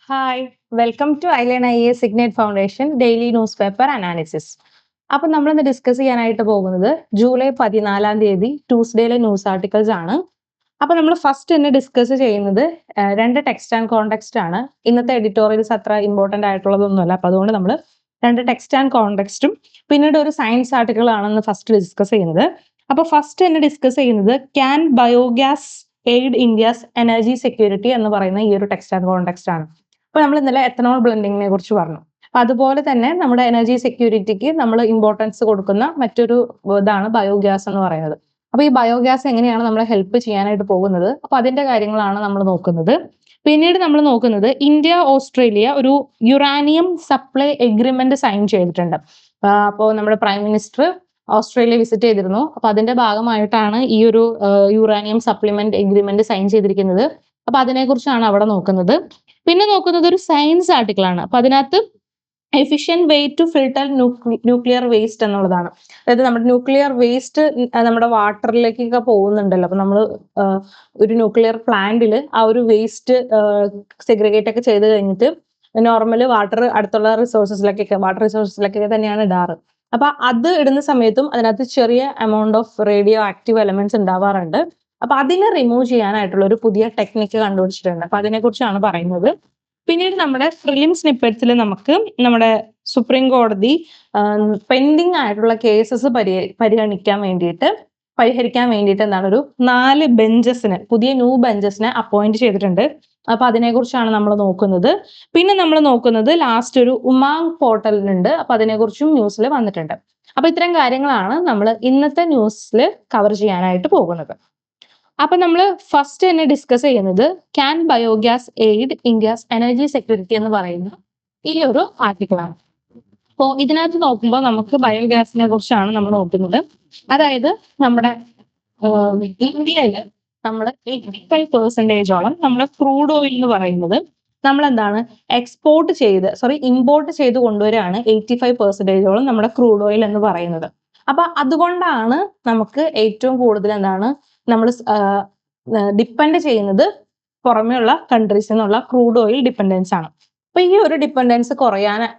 Hi welcome to ഐലൻ IAS ignite foundation daily news paper analysis. അപ്പം നമ്മളിന്ന് discuss ചെയ്യാനായിട്ട് പോകുന്നത് ജൂലൈ 14 ട്യൂസ്ഡേയിലെ ന്യൂസ് ആർട്ടിക്കിൾസ് ആണ്. അപ്പൊ നമ്മൾ ഫസ്റ്റ് തന്നെ ഡിസ്കസ് ചെയ്യുന്നത് രണ്ട് ടെക്സ്റ്റ് ആൻഡ് കോണ്ടെക്സ്റ്റ് ആണ്. ഇന്നത്തെ എഡിറ്റോറിയൽസ് അത്ര ഇമ്പോർട്ടന്റ് ആയിട്ടുള്ളതൊന്നുമല്ല. അപ്പൊ അതുകൊണ്ട് നമ്മൾ രണ്ട് ടെക്സ്റ്റ് ആൻഡ് കോണ്ടെക്സ്റ്റും പിന്നീട് ഒരു സയൻസ് ആർട്ടിക്കിൾ ആണെന്ന് ഫസ്റ്റ് ഡിസ്കസ് ചെയ്യുന്നത്. അപ്പൊ ഫസ്റ്റ് തന്നെ ഡിസ്കസ് ചെയ്യുന്നത് can biogas aid India's energy security എന്ന് പറയുന്ന ഈ ഒരു ടെക്സ്റ്റ് ആൻഡ് കോണ്ടെക്സ്റ്റ് ആണ്. അപ്പൊ നമ്മൾ ഇന്നലെ എത്തനോൾ ബ്ലെൻഡിങ്ങിനെ കുറിച്ച് പറഞ്ഞു. അപ്പൊ അതുപോലെ തന്നെ നമ്മുടെ എനർജി സെക്യൂരിറ്റിക്ക് നമ്മൾ ഇമ്പോർട്ടൻസ് കൊടുക്കുന്ന മറ്റൊരു ഇതാണ് ബയോഗ്യാസ് എന്ന് പറയുന്നത്. അപ്പൊ ഈ ബയോഗ്യാസ് എങ്ങനെയാണ് നമ്മളെ ഹെൽപ്പ് ചെയ്യാനായിട്ട് പോകുന്നത്, അപ്പൊ അതിന്റെ കാര്യങ്ങളാണ് നമ്മൾ നോക്കുന്നത്. പിന്നീട് നമ്മൾ നോക്കുന്നത് ഇന്ത്യ ഓസ്ട്രേലിയ ഒരു യുറാനിയം സപ്ലൈ എഗ്രിമെന്റ് സൈൻ ചെയ്തിട്ടുണ്ട്. അപ്പോൾ നമ്മുടെ പ്രൈം മിനിസ്റ്റർ ഓസ്ട്രേലിയ വിസിറ്റ് ചെയ്തിരുന്നു. അപ്പൊ അതിന്റെ ഭാഗമായിട്ടാണ് ഈ ഒരു യുറാനിയം സപ്ലിമെന്റ് എഗ്രിമെന്റ് സൈൻ ചെയ്തിരിക്കുന്നത്. അപ്പൊ അതിനെക്കുറിച്ചാണ് അവിടെ നോക്കുന്നത്. പിന്നെ നോക്കുന്നത് ഒരു സയൻസ് ആർട്ടിക്കിൾ ആണ്. അപ്പൊ അതിനകത്ത് efficient way to filter nuclear waste എന്നുള്ളതാണ്. അതായത് നമ്മുടെ ന്യൂക്ലിയർ വേസ്റ്റ് നമ്മുടെ വാട്ടറിലേക്കൊക്കെ പോകുന്നുണ്ടല്ലോ. അപ്പൊ നമ്മൾ ഒരു ന്യൂക്ലിയർ പ്ലാന്റിൽ ആ ഒരു വേസ്റ്റ് സെഗ്രിഗേറ്റ് ഒക്കെ ചെയ്ത് കഴിഞ്ഞിട്ട് നോർമൽ വാട്ടർ അടുത്തുള്ള വാട്ടർ റിസോഴ്സസിലേക്കൊക്കെ തന്നെയാണ് ഇടാറ്. അപ്പൊ അത് ഇടുന്ന സമയത്തും അതിനകത്ത് ചെറിയ amount of radio active elements ഉണ്ടാവാറുണ്ട്. അപ്പൊ അതിനെ റിമൂവ് ചെയ്യാനായിട്ടുള്ള ഒരു പുതിയ ടെക്നിക്ക് കണ്ടുപിടിച്ചിട്ടുണ്ട്. അപ്പൊ അതിനെ കുറിച്ചാണ് പറയുന്നത്. പിന്നീട് നമ്മുടെ പ്രിലിം സ്നിപ്പെറ്റ്സിൽ നമുക്ക് നമ്മുടെ സുപ്രീം കോടതി പെൻഡിങ് ആയിട്ടുള്ള കേസസ് പരിഹരിക്കാൻ വേണ്ടിയിട്ട് എന്താണ് ഒരു 4 ബെഞ്ചസിന് പുതിയ ന്യൂ ബെഞ്ചസിനെ അപ്പോയിന്റ് ചെയ്തിട്ടുണ്ട്. അപ്പൊ അതിനെക്കുറിച്ചാണ് നമ്മൾ നോക്കുന്നത്. പിന്നെ നമ്മൾ നോക്കുന്നത് ലാസ്റ്റ് ഒരു ഉമാങ് പോർട്ടലിനുണ്ട്. അപ്പൊ അതിനെക്കുറിച്ചും ന്യൂസിൽ വന്നിട്ടുണ്ട്. അപ്പൊ ഇത്തരം കാര്യങ്ങളാണ് നമ്മൾ ഇന്നത്തെ ന്യൂസിൽ കവർ ചെയ്യാനായിട്ട് പോകുന്നത്. അപ്പൊ നമ്മൾ ഫസ്റ്റ് തന്നെ ഡിസ്കസ് ചെയ്യുന്നത് can biogas aid India's energy security എന്ന് പറയുന്ന ഈ ഒരു ആർട്ടിക്കിളാണ്. അപ്പോൾ ഇതിനകത്ത് നോക്കുമ്പോൾ നമുക്ക് ബയോഗ്യാസിനെ കുറിച്ചാണ് നമ്മൾ നോക്കുന്നത്. അതായത് നമ്മുടെ ഇന്ത്യയിൽ നമ്മൾ 85% നമ്മുടെ ക്രൂഡ് ഓയിൽ എന്ന് പറയുന്നത് നമ്മൾ എന്താണ് ഇമ്പോർട്ട് ചെയ്ത് കൊണ്ടുവരികയാണ്. 85% നമ്മുടെ ക്രൂഡ് ഓയിൽ എന്ന് പറയുന്നത്. അപ്പൊ അതുകൊണ്ടാണ് നമുക്ക് ഏറ്റവും കൂടുതൽ എന്താണ് നമ്മൾ ഡിപ്പെൻഡ് ചെയ്യുന്നത് പുറമെയുള്ള കൺട്രീസിൽ നിന്നുള്ള ക്രൂഡ് ഓയിൽ ഡിപ്പെൻഡൻസ് ആണ്. അപ്പൊ ഈ ഒരു ഡിപ്പെൻഡൻസ്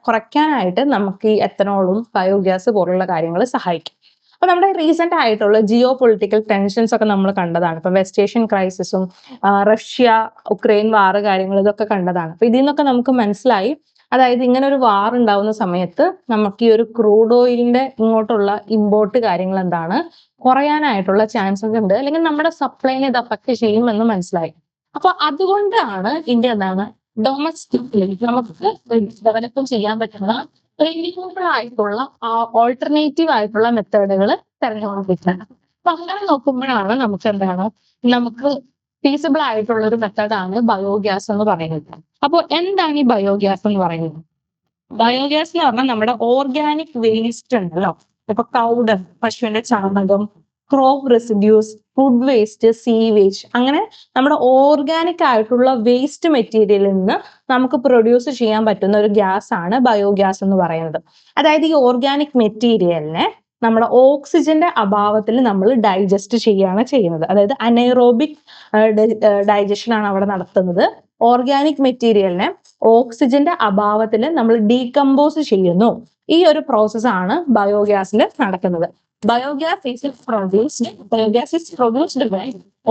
കുറയ്ക്കാനായിട്ട് നമുക്ക് ഈ എത്തനോളും ബയോഗ്യാസ് പോലുള്ള കാര്യങ്ങൾ സഹായിക്കും. അപ്പൊ നമ്മുടെ റീസെന്റ് ആയിട്ടുള്ള ജിയോ പൊളിറ്റിക്കൽ ടെൻഷൻസ് ഒക്കെ നമ്മൾ കണ്ടതാണ്. ഇപ്പൊ വെസ്റ്റ് ഏഷ്യൻ ക്രൈസിസും റഷ്യ ഉക്രൈൻ വാർ കാര്യങ്ങൾ ഇതൊക്കെ കണ്ടതാണ്. അപ്പൊ ഇതിൽ നിന്നൊക്കെ നമുക്ക് മനസ്സിലായി, അതായത് ഇങ്ങനെ ഒരു വാർ ഉണ്ടാവുന്ന സമയത്ത് നമുക്ക് ഈ ഒരു ക്രൂഡ് ഓയിലിന്റെ ഇങ്ങോട്ടുള്ള ഇമ്പോർട്ട് കാര്യങ്ങൾ എന്താണ് കുറയാനായിട്ടുള്ള ചാൻസസ് ഉണ്ട്, അല്ലെങ്കിൽ നമ്മുടെ സപ്ലൈനെ ഇത് അഫക്ട് ചെയ്യുമെന്ന് മനസ്സിലായി. അപ്പൊ അതുകൊണ്ടാണ് ഇന്ത്യ എന്താണ് ഡൊമസ്റ്റിക്കലി നമുക്ക് ഡെവലപ്പ് ചെയ്യാൻ പറ്റുന്ന റിന്യൂവബിൾ ആയിട്ടുള്ള ഓൾട്ടർനേറ്റീവ് ആയിട്ടുള്ള മെത്തേഡുകൾ തിരഞ്ഞുകൊണ്ടിരിക്കുന്നത്. അപ്പൊ അങ്ങനെ നോക്കുമ്പോഴാണ് നമുക്ക് ഫീസിബിൾ ആയിട്ടുള്ള ഒരു മെത്തേഡാണ് ബയോഗ്യാസ് എന്ന് പറയുന്നത്. അപ്പോൾ എന്താണ് ഈ ബയോഗ്യാസ് എന്ന് പറയുന്നത്? ബയോഗ്യാസ് എന്ന് പറഞ്ഞാൽ നമ്മുടെ ഓർഗാനിക് വേസ്റ്റ് ഉണ്ടല്ലോ. ഇപ്പൊ കൗഡ്, പശുവിന്റെ ചാണകം, crop residues, food waste, sewage, അങ്ങനെ നമ്മുടെ ഓർഗാനിക് ആയിട്ടുള്ള വേസ്റ്റ് മെറ്റീരിയലിൽ നിന്ന് നമുക്ക് പ്രൊഡ്യൂസ് ചെയ്യാൻ പറ്റുന്ന ഒരു ഗ്യാസ് ആണ് ബയോഗ്യാസ് എന്ന് പറയുന്നത്. അതായത് ഈ ഓർഗാനിക് മെറ്റീരിയലിനെ നമ്മുടെ ഓക്സിജന്റെ അഭാവത്തിൽ നമ്മൾ ഡൈജസ്റ്റ് ചെയ്യുകയാണ് ചെയ്യുന്നത്. അതായത് അനൈറോബിക് ഡൈജഷൻ ആണ് അവിടെ നടത്തുന്നത്. ഓർഗാനിക് മെറ്റീരിയലിനെ ഓക്സിജന്റെ അഭാവത്തിൽ നമ്മൾ ഡീകമ്പോസ് ചെയ്യുന്നു. ഈ ഒരു പ്രോസസ് ആണ് ബയോഗ്യാസിൽ നടക്കുന്നത്. Biogas is produced by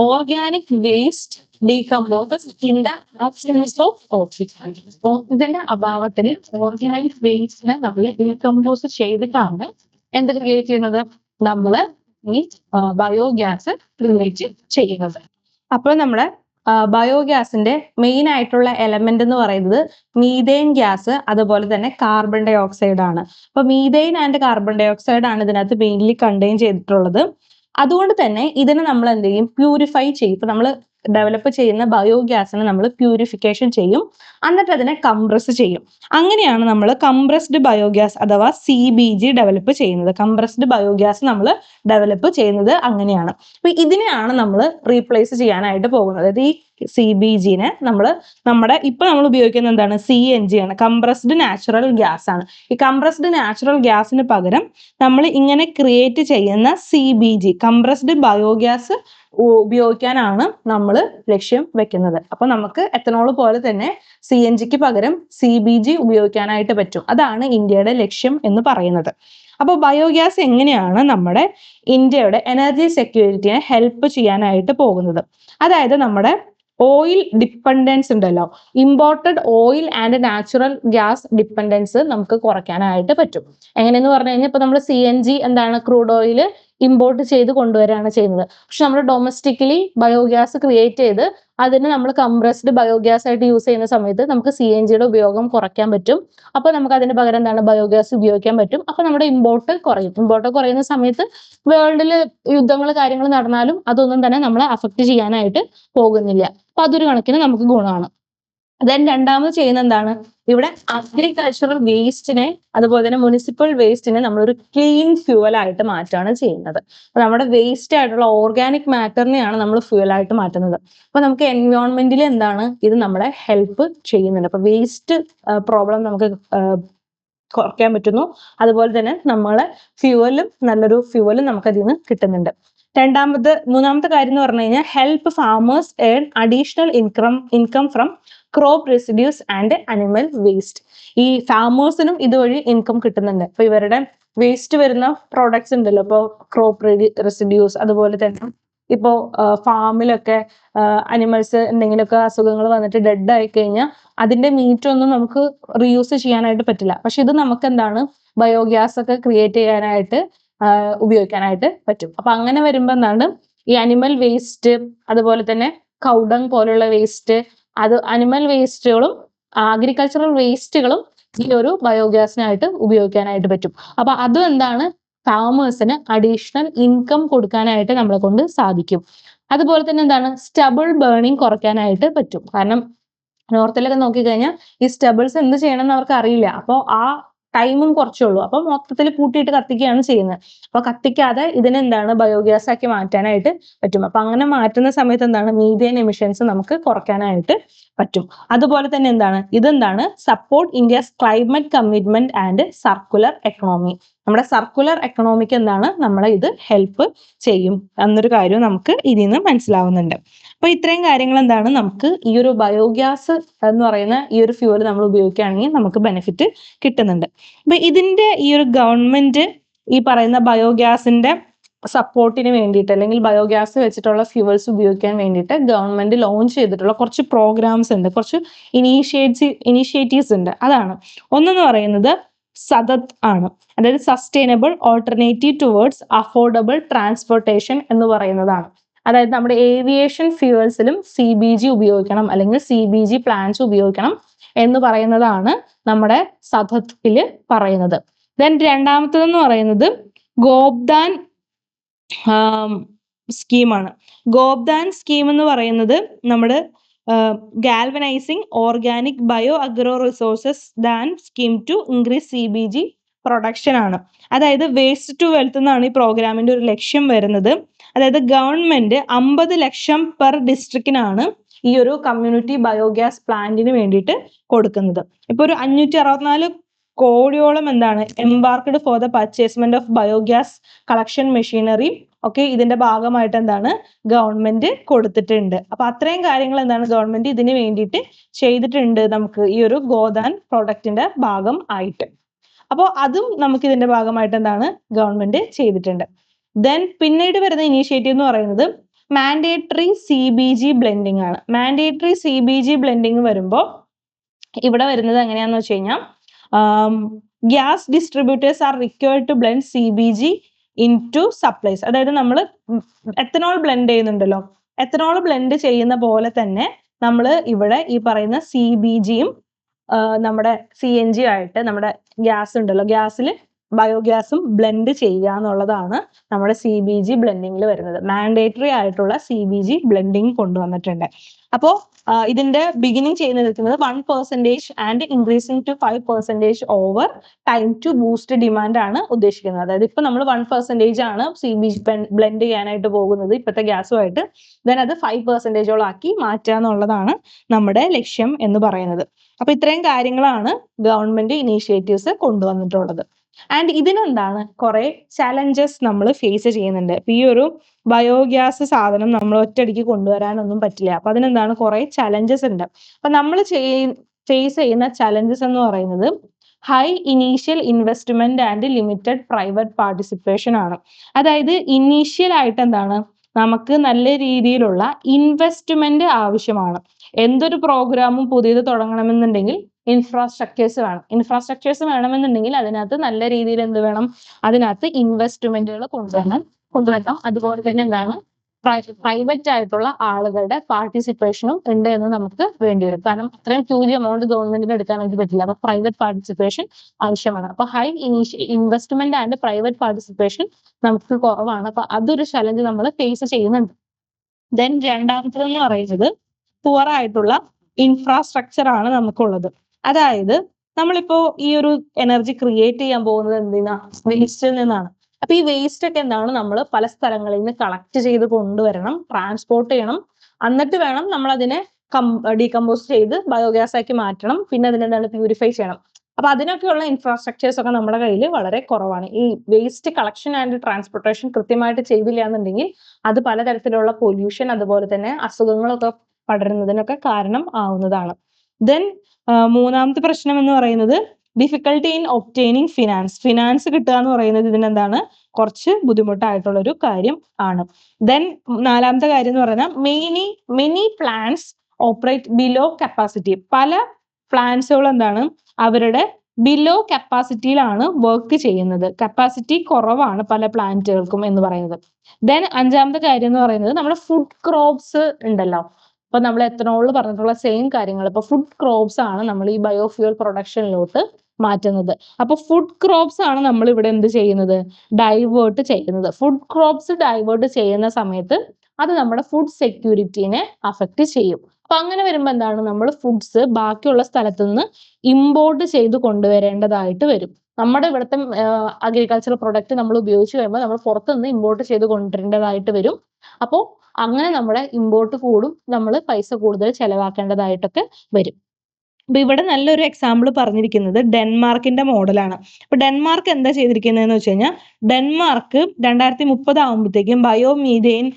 organic waste decomposed in the absence of oxygen. ഓക്സിജന്റെ അഭാവത്തിൽ ഓർഗാനിക് വേസ്റ്റിനെ നമ്മൾ ഡീകമ്പോസ് ചെയ്തിട്ടാണ് എന്ത് ക്രിയേറ്റ് ചെയ്യുന്നത്, നമ്മൾ ഈ ബയോഗ്യാസ് ക്രിയേറ്റ് ചെയ്യുന്നത്. അപ്പോൾ നമ്മുടെ ബയോഗ്യാസിന്റെ മെയിൻ ആയിട്ടുള്ള എലമെന്റ് എന്ന് പറയുന്നത് മീഥെയിൻ ഗ്യാസ്, അതുപോലെ തന്നെ കാർബൺ ഡൈ ഓക്സൈഡ് ആണ്. അപ്പൊ methane and carbon dioxide ആണ് ഇതിനകത്ത് മെയിൻലി കണ്ടെയ്ൻ ചെയ്തിട്ടുള്ളത്. അതുകൊണ്ട് തന്നെ ഇതിനെ നമ്മൾ എന്ത് ചെയ്യും, പ്യൂരിഫൈ ചെയ്യും. ഇപ്പൊ നമ്മൾ ഡെവലപ്പ് ചെയ്യുന്ന ബയോഗ്യാസിനെ നമ്മൾ പ്യൂരിഫിക്കേഷൻ ചെയ്യും, എന്നിട്ട് അതിനെ കംപ്രസ് ചെയ്യും. അങ്ങനെയാണ് നമ്മൾ കംപ്രസ്ഡ് ബയോഗ്യാസ് അഥവാ CBG ഡെവലപ്പ് ചെയ്യുന്നത്. കംപ്രസ്ഡ് ബയോഗ്യാസ് നമ്മൾ ഡെവലപ്പ് ചെയ്യുന്നത് അങ്ങനെയാണ്. അപ്പൊ ഇതിനെയാണ് നമ്മൾ റീപ്ലേസ് ചെയ്യാനായിട്ട് പോകുന്നത്. അതായത് ഈ CBGനെ നമ്മൾ ഉപയോഗിക്കുന്ന എന്താണ്, CNG ആണ്, കംപ്രസ്ഡ് നാച്ചുറൽ ഗ്യാസ് ആണ്. ഈ കംപ്രസ്ഡ് നാച്ചുറൽ ഗ്യാസിന് പകരം നമ്മൾ ഇങ്ങനെ ക്രിയേറ്റ് ചെയ്യുന്ന CBG കംപ്രസ്ഡ് ബയോഗ്യാസ് ഉപയോഗിക്കാനാണ് നമ്മൾ ലക്ഷ്യം വെക്കുന്നത്. അപ്പൊ നമുക്ക് എത്തനോൾ പോലെ തന്നെ CNGക്ക് പകരം CBG ഉപയോഗിക്കാനായിട്ട് പറ്റും. അതാണ് ഇന്ത്യയുടെ ലക്ഷ്യം എന്ന് പറയുന്നത്. അപ്പോൾ ബയോഗ്യാസ് എങ്ങനെയാണ് നമ്മുടെ ഇന്ത്യയുടെ എനർജി സെക്യൂരിറ്റിയെ ഹെൽപ്പ് ചെയ്യാനായിട്ട് പോകുന്നത്? അതായത് നമ്മുടെ ഓയിൽ ഡിപ്പെൻഡൻസ് ഉണ്ടല്ലോ, imported oil and natural gas dependence നമുക്ക് കുറയ്ക്കാനായിട്ട് പറ്റും. എങ്ങനെയെന്ന് പറഞ്ഞു കഴിഞ്ഞാൽ ഇപ്പൊ നമ്മൾ CNG എന്താണ്, ക്രൂഡ് ഓയിൽ ഇമ്പോർട്ട് ചെയ്ത് കൊണ്ടുവരികയാണ് ചെയ്യുന്നത്. പക്ഷെ നമ്മൾ ഡൊമസ്റ്റിക്കലി ബയോഗ്യാസ് ക്രിയേറ്റ് ചെയ്ത് അതിന് നമ്മൾ കംപ്രസ്ഡ് ബയോഗ്യാസ് ആയിട്ട് യൂസ് ചെയ്യുന്ന സമയത്ത് നമുക്ക് CNGയുടെ ഉപയോഗം കുറയ്ക്കാൻ പറ്റും. അപ്പോൾ നമുക്ക് അതിന് പകരം എന്താണ്, ബയോഗ്യാസ് ഉപയോഗിക്കാൻ പറ്റും. അപ്പോൾ നമ്മുടെ ഇമ്പോർട്ട് കുറയും. ഇമ്പോർട്ട് കുറയുന്ന സമയത്ത് വേൾഡിൽ യുദ്ധങ്ങൾ കാര്യങ്ങൾ നടന്നാലും അതൊന്നും തന്നെ നമ്മളെ അഫക്റ്റ് ചെയ്യാനായിട്ട് പോകുന്നില്ല. അപ്പൊ അതൊരു കണക്കിന് നമുക്ക് ഗുണമാണ്. ദെൻ രണ്ടാമത് ചെയ്യുന്ന എന്താണ്, ഇവിടെ അഗ്രികൾച്ചറൽ വേസ്റ്റിനെ അതുപോലെ തന്നെ മുനിസിപ്പൽ വേസ്റ്റിനെ നമ്മളൊരു ക്ലീൻ ഫ്യൂവൽ ആയിട്ട് മാറ്റാണ് ചെയ്യുന്നത്. അപ്പൊ നമ്മുടെ വേസ്റ്റ് ആയിട്ടുള്ള ഓർഗാനിക് മാറ്ററിനെയാണ് നമ്മൾ ഫ്യൂവൽ ആയിട്ട് മാറ്റുന്നത്. അപ്പൊ നമുക്ക് എൻവയോൺമെന്റിൽ എന്താണ്, ഇത് നമ്മളെ ഹെൽപ്പ് ചെയ്യുന്നുണ്ട്. അപ്പൊ വേസ്റ്റ് പ്രോബ്ലം നമുക്ക് കുറയ്ക്കാൻ പറ്റുന്നു. അതുപോലെ തന്നെ നമ്മളെ നല്ലൊരു ഫ്യൂവലും നമുക്ക് അതിൽ നിന്ന് കിട്ടുന്നുണ്ട്. മൂന്നാമത്തെ കാര്യം എന്ന് പറഞ്ഞു കഴിഞ്ഞാൽ help farmers earn additional income from crop residues and animal waste. ഈ ഫാമേഴ്സിനും ഇതുവഴി ഇൻകം കിട്ടുന്നുണ്ട്. അപ്പൊ ഇവരുടെ വേസ്റ്റ് വരുന്ന പ്രോഡക്ട്സ് ഉണ്ടല്ലോ, ഇപ്പോൾ ക്രോപ്പ് റെസിഡ്യൂസ്, അതുപോലെ തന്നെ ഇപ്പോൾ ഫാമിലൊക്കെ അനിമൽസ് എന്തെങ്കിലുമൊക്കെ അസുഖങ്ങൾ വന്നിട്ട് ഡെഡ് ആയി കഴിഞ്ഞാൽ അതിന്റെ മീറ്റ് ഒന്നും നമുക്ക് റീയൂസ് ചെയ്യാനായിട്ട് പറ്റില്ല. പക്ഷെ ഇത് നമുക്ക് എന്താണ്, ബയോഗ്യാസ് ഒക്കെ ക്രിയേറ്റ് ചെയ്യാനായിട്ട് ഉപയോഗിക്കാനായിട്ട് പറ്റും. അപ്പൊ അങ്ങനെ വരുമ്പോൾ എന്താണ്, ഈ അനിമൽ വേസ്റ്റ് അതുപോലെ തന്നെ കൗഡങ് പോലുള്ള വേസ്റ്റ്, അത് അനിമൽ വേസ്റ്റുകളും അഗ്രികൾച്ചറൽ വേസ്റ്റുകളും ഈ ഒരു ബയോഗ്യാസിനായിട്ട് ഉപയോഗിക്കാനായിട്ട് പറ്റും. അപ്പൊ അതും എന്താണ്, ഫാമേഴ്സിന് അഡീഷണൽ ഇൻകം കൊടുക്കാനായിട്ട് നമ്മളെ കൊണ്ട് സാധിക്കും. അതുപോലെ തന്നെ എന്താണ്, സ്റ്റബിൾ ബേണിംഗ് കുറയ്ക്കാനായിട്ട് പറ്റും. കാരണം നോർത്തിലൊക്കെ നോക്കിക്കഴിഞ്ഞാൽ ഈ സ്റ്റബിൾസ് എന്ത് ചെയ്യണം എന്ന് അവർക്ക് അറിയില്ല. അപ്പോൾ ആ ടൈമും കുറച്ചുള്ളൂ. അപ്പൊ മൊത്തത്തിൽ പൂട്ടിയിട്ട് കത്തിക്കുകയാണ് ചെയ്യുന്നത്. അപ്പൊ കത്തിക്കാതെ ഇതിനെന്താണ്, ബയോഗ്യാസ് ആക്കി മാറ്റാനായിട്ട് പറ്റും. അപ്പൊ അങ്ങനെ മാറ്റുന്ന സമയത്ത് എന്താണ്, മീഥേൻ എമിഷൻസ് നമുക്ക് കുറയ്ക്കാനായിട്ട് പറ്റും. അതുപോലെ തന്നെ ഇതെന്താണ്, support India's climate commitment and circular economy. നമ്മുടെ സർക്കുലർ എക്കണോമിക്ക് എന്താണ്, നമ്മളെ ഇത് ഹെൽപ്പ് ചെയ്യും എന്നൊരു കാര്യം നമുക്ക് ഇതിൽ നിന്ന് മനസ്സിലാവുന്നുണ്ട്. അപ്പൊ ഇത്രയും കാര്യങ്ങൾ എന്താണ്, നമുക്ക് ഈ ഒരു ബയോഗ്യാസ് എന്ന് പറയുന്ന ഈ ഒരു ഫ്യൂവൽ നമ്മൾ ഉപയോഗിക്കുകയാണെങ്കിൽ നമുക്ക് ബെനിഫിറ്റ് കിട്ടുന്നുണ്ട്. അപ്പൊ ഇതിന്റെ ഈ ഒരു ഗവൺമെന്റ് ഈ പറയുന്ന ബയോഗ്യാസിന്റെ സപ്പോർട്ടിന് വേണ്ടിയിട്ട് അല്ലെങ്കിൽ ബയോഗ്യാസ് വെച്ചിട്ടുള്ള ഫ്യൂവൽസ് ഉപയോഗിക്കാൻ വേണ്ടിയിട്ട് ഗവൺമെന്റ് ലോഞ്ച് ചെയ്തിട്ടുള്ള കുറച്ച് പ്രോഗ്രാംസ് ഉണ്ട്, കുറച്ച് ഇനീഷ്യേറ്റീവ്സ് ഉണ്ട്. അതാണ് ഒന്നെന്ന് പറയുന്നത് സദത് ആണ്, അതായത് sustainable alternative towards affordable transportation എന്ന് പറയുന്നതാണ്. അതായത് നമ്മുടെ ഏവിയേഷൻ ഫ്യൂവൽസിലും CBG ഉപയോഗിക്കണം അല്ലെങ്കിൽ CBG പ്ലാന്റ്സ് ഉപയോഗിക്കണം എന്ന് പറയുന്നതാണ് നമ്മുടെ സദത്തിൽ പറയുന്നത്. ദെൻ രണ്ടാമത്തേതെന്ന് പറയുന്നത് ഗോബ്ദാൻ സ്കീമാണ്. ഗോബ്ദാൻ സ്കീം എന്ന് പറയുന്നത് നമ്മുടെ galvanising organic bio agro resources Dhan scheme to increase CBG production ആണ്. അതായത് വേസ്റ്റ് ടു വെൽത്ത് എന്നാണ് ഈ പ്രോഗ്രാമിന്റെ ഒരു ലക്ഷ്യം വരുന്നത്. അതായത് ഗവൺമെന്റ് 50 ലക്ഷം പെർ ഡിസ്ട്രിക്റ്റിനാണ് ഈ ഒരു കമ്മ്യൂണിറ്റി ബയോഗ്യാസ് പ്ലാന്റിന് വേണ്ടിയിട്ട് കൊടുക്കുന്നത്. ഇപ്പൊ ഒരു 564 കോടിയോളം embarked for the purchasement of biogas collection machinery ഒക്കെ ഇതിന്റെ ഭാഗമായിട്ട് ഗവൺമെന്റ് കൊടുത്തിട്ടുണ്ട്. അപ്പൊ അത്രയും കാര്യങ്ങൾ ഗവൺമെന്റ് ഇതിന് വേണ്ടിയിട്ട് ചെയ്തിട്ടുണ്ട് നമുക്ക് ഈ ഒരു ഗോദാൻ പ്രോഡക്റ്റിന്റെ ഭാഗം ആയിട്ട്. അപ്പോൾ അതും നമുക്ക് ഇതിന്റെ ഭാഗമായിട്ട് ഗവൺമെന്റ് ചെയ്തിട്ടുണ്ട്. ദെൻ പിന്നീട് വരുന്ന ഇനീഷ്യേറ്റീവ് എന്ന് പറയുന്നത് മാൻഡേറ്ററി CBG ബ്ലെൻഡിങ് ആണ്. മാൻഡേറ്ററി CBG ബ്ലെൻഡിങ് വരുമ്പോൾ ഇവിടെ വരുന്നത് എങ്ങനെയാന്ന് വെച്ച് കഴിഞ്ഞാൽ gas distributors are required to blend CBG into supplies. അതായത് നമ്മൾ എത്തനോൾ ബ്ലെൻഡ് ചെയ്യുന്നുണ്ടല്ലോ, എത്തനോൾ ബ്ലെൻഡ് ചെയ്യുന്ന പോലെ തന്നെ നമ്മൾ ഇവിടെ ഈ പറയുന്ന CBGയും നമ്മുടെ CNG ആയിട്ട് നമ്മുടെ ഗ്യാസ് ഉണ്ടല്ലോ, ഗ്യാസിൽ ബയോഗ്യാസും ബ്ലെൻഡ് ചെയ്യുക എന്നുള്ളതാണ് നമ്മുടെ CBG ബ്ലെൻഡിങ്ങിൽ വരുന്നത്. മാൻഡേറ്ററി ആയിട്ടുള്ള CBG ബ്ലെൻഡിങ് കൊണ്ടുവന്നിട്ടുണ്ട്. അപ്പോൾ ഇതിന്റെ ബിഗിനിങ് ചെയ്യുന്നത് 1% and increasing to 5% over time to boost demand ആണ് ഉദ്ദേശിക്കുന്നത്. അതായത് ഇപ്പൊ നമ്മൾ 1% ആണ് CBG ബ്ലെൻഡ് ചെയ്യാനായിട്ട് പോകുന്നത് ഇപ്പോഴത്തെ ഗ്യാസുമായിട്ട്. ദെൻ അത് 5% ആക്കി മാറ്റുക എന്നുള്ളതാണ് നമ്മുടെ ലക്ഷ്യം എന്ന് പറയുന്നത്. അപ്പൊ ഇത്രയും കാര്യങ്ങളാണ് ഗവൺമെന്റ് ഇനീഷ്യേറ്റീവ്സ് കൊണ്ടുവന്നിട്ടുള്ളത്. ആൻഡ് ഇതിനെന്താണ് കുറെ ചലഞ്ചസ് നമ്മൾ ഫേസ് ചെയ്യുന്നുണ്ട്. അപ്പൊ ഈ ഒരു ബയോഗ്യാസ് സാധനം നമ്മൾ ഒറ്റയടിക്ക് കൊണ്ടുവരാനൊന്നും പറ്റില്ല. അപ്പൊ അതിനെന്താണ് കുറെ ചലഞ്ചസ് ഉണ്ട്. അപ്പൊ നമ്മൾ ഫേസ് ചെയ്യുന്ന ചലഞ്ചസ് എന്ന് പറയുന്നത് high initial investment and limited private participation ആണ്. അതായത് ഇനീഷ്യൽ ആയിട്ട് എന്താണ് നമുക്ക് നല്ല രീതിയിലുള്ള ഇൻവെസ്റ്റ്മെന്റ് ആവശ്യമാണ്. എന്തൊരു പ്രോഗ്രാമും പുതിയത് തുടങ്ങണമെന്നുണ്ടെങ്കിൽ ഇൻഫ്രാസ്ട്രക്ചേഴ്സ് വേണം. ഇൻഫ്രാസ്ട്രക്ചേഴ്സ് വേണമെന്നുണ്ടെങ്കിൽ അതിനകത്ത് നല്ല രീതിയിൽ എന്ത് വേണം, അതിനകത്ത് ഇൻവെസ്റ്റ്മെന്റുകൾ കൊണ്ടുവരണം. അതുപോലെ തന്നെ എന്താണ് പ്രൈവറ്റ് ആയിട്ടുള്ള ആളുകളുടെ പാർട്ടിസിപ്പേഷനും ഉണ്ട് എന്ന് നമുക്ക് വേണ്ടി വരും. കാരണം അത്രയും ഹ്യൂജ് എമൗണ്ട് ഗവൺമെന്റിന് എടുക്കാനായിട്ട് പറ്റില്ല. അപ്പൊ പ്രൈവറ്റ് പാർട്ടിസിപ്പേഷൻ ആവശ്യമാണ്. അപ്പൊ high initial investment and private participation നമുക്ക് കുറവാണ്. അപ്പൊ അതൊരു ചലഞ്ച് നമ്മൾ ഫേസ് ചെയ്യുന്നുണ്ട്. ദെൻ രണ്ടാമത്തേതെന്ന് പറയുന്നത് പുവർ ആയിട്ടുള്ള ഇൻഫ്രാസ്ട്രക്ചർ ആണ് നമുക്കുള്ളത്. അതായത് നമ്മളിപ്പോ ഈ ഒരു എനർജി ക്രിയേറ്റ് ചെയ്യാൻ പോകുന്നത് എന്തിനാ, വേസ്റ്റിൽ നിന്നാണ്. അപ്പൊ ഈ വേസ്റ്റ് ഒക്കെ എന്താണ് നമ്മൾ പല സ്ഥലങ്ങളിൽ നിന്ന് കളക്ട് ചെയ്ത് കൊണ്ടുവരണം, ട്രാൻസ്പോർട്ട് ചെയ്യണം, എന്നിട്ട് വേണം നമ്മൾ അതിനെ ഡീകമ്പോസ് ചെയ്ത് ബയോഗ്യാസ് ആക്കി മാറ്റണം, പിന്നെ അതിനെന്താണ് പ്യൂരിഫൈ ചെയ്യണം. അപ്പൊ അതിനൊക്കെയുള്ള ഇൻഫ്രാസ്ട്രക്ചേഴ്സ് ഒക്കെ നമ്മുടെ കയ്യിൽ വളരെ കുറവാണ്. ഈ വേസ്റ്റ് കളക്ഷൻ ആൻഡ് ട്രാൻസ്പോർട്ടേഷൻ കൃത്യമായിട്ട് ചെയ്തില്ല എന്നുണ്ടെങ്കിൽ അത് പലതരത്തിലുള്ള പൊല്യൂഷൻ അതുപോലെ തന്നെ അസുഖങ്ങളൊക്കെ പടരുന്നതിനൊക്കെ കാരണം ആവുന്നതാണ്. ദെൻ മൂന്നാമത്തെ പ്രശ്നം എന്ന് പറയുന്നത് ഡിഫിക്കൽട്ടി ഇൻ ഒബ്റ്റെയിനിങ് ഫിനാൻസ് കിട്ടുക എന്ന് പറയുന്നത് ഇതിനെന്താണ് കുറച്ച് ബുദ്ധിമുട്ടായിട്ടുള്ള ഒരു കാര്യം ആണ്. ദെൻ നാലാമത്തെ കാര്യം എന്ന് പറയുന്നത് many plants operate below capacity. പല പ്ലാന്റ്സുകൾ എന്താണ് അവരുടെ ബിലോ കപ്പാസിറ്റിയിലാണ് വർക്ക് ചെയ്യുന്നത്. കപ്പാസിറ്റി കുറവാണ് പല പ്ലാന്റുകൾക്കും എന്ന് പറയുന്നത്. ദെൻ അഞ്ചാമത്തെ കാര്യം എന്ന് പറയുന്നത് നമ്മുടെ ഫുഡ് ക്രോപ്സ് ഉണ്ടല്ലോ. അപ്പൊ നമ്മൾ എത്തനോളിൽ പറഞ്ഞിട്ടുള്ള സെയിം കാര്യങ്ങൾ ഇപ്പൊ ഫുഡ് ക്രോപ്സ് ആണ് നമ്മൾ ഈ ബയോഫ്യൂൽ പ്രൊഡക്ഷനിലോട്ട് മാറ്റുന്നത്. അപ്പൊ ഫുഡ് ക്രോപ്സ് ആണ് നമ്മൾ ഇവിടെ എന്ത് ചെയ്യുന്നത്, ഡൈവേർട്ട് ചെയ്യുന്നത്. ഫുഡ് ക്രോപ്സ് ഡൈവേർട്ട് ചെയ്യുന്ന സമയത്ത് അത് നമ്മുടെ ഫുഡ് സെക്യൂരിറ്റീനെ അഫക്റ്റ് ചെയ്യും. അപ്പൊ അങ്ങനെ വരുമ്പോൾ എന്താണ് നമ്മൾ ഫുഡ്സ് ബാക്കിയുള്ള സ്ഥലത്തു നിന്ന് ഇമ്പോർട്ട് ചെയ്ത് കൊണ്ടുവരേണ്ടതായിട്ട് വരും. നമ്മുടെ ഇവിടുത്തെ അഗ്രികൾച്ചറൽ പ്രൊഡക്റ്റ് നമ്മൾ ഉപയോഗിച്ച് കഴിയുമ്പോൾ നമ്മൾ പുറത്തുനിന്ന് ഇമ്പോർട്ട് ചെയ്ത് കൊണ്ടുവരേണ്ടതായിട്ട് വരും. അപ്പോൾ അങ്ങനെ നമ്മുടെ ഇമ്പോർട്ട് കൂടും, നമ്മൾ പൈസ കൂടുതൽ ചെലവാക്കേണ്ടതായിട്ടൊക്കെ വരും. അപ്പൊ ഇവിടെ നല്ലൊരു എക്സാമ്പിൾ പറഞ്ഞിരിക്കുന്നത് ഡെൻമാർക്കിന്റെ മോഡലാണ്. അപ്പൊ ഡെൻമാർക്ക് എന്താ ചെയ്തിരിക്കുന്നതെന്ന് വെച്ച് കഴിഞ്ഞാൽ ഡെൻമാർക്ക് 2030 ആകുമ്പോഴത്തേക്കും ബയോമീഥെയിൻ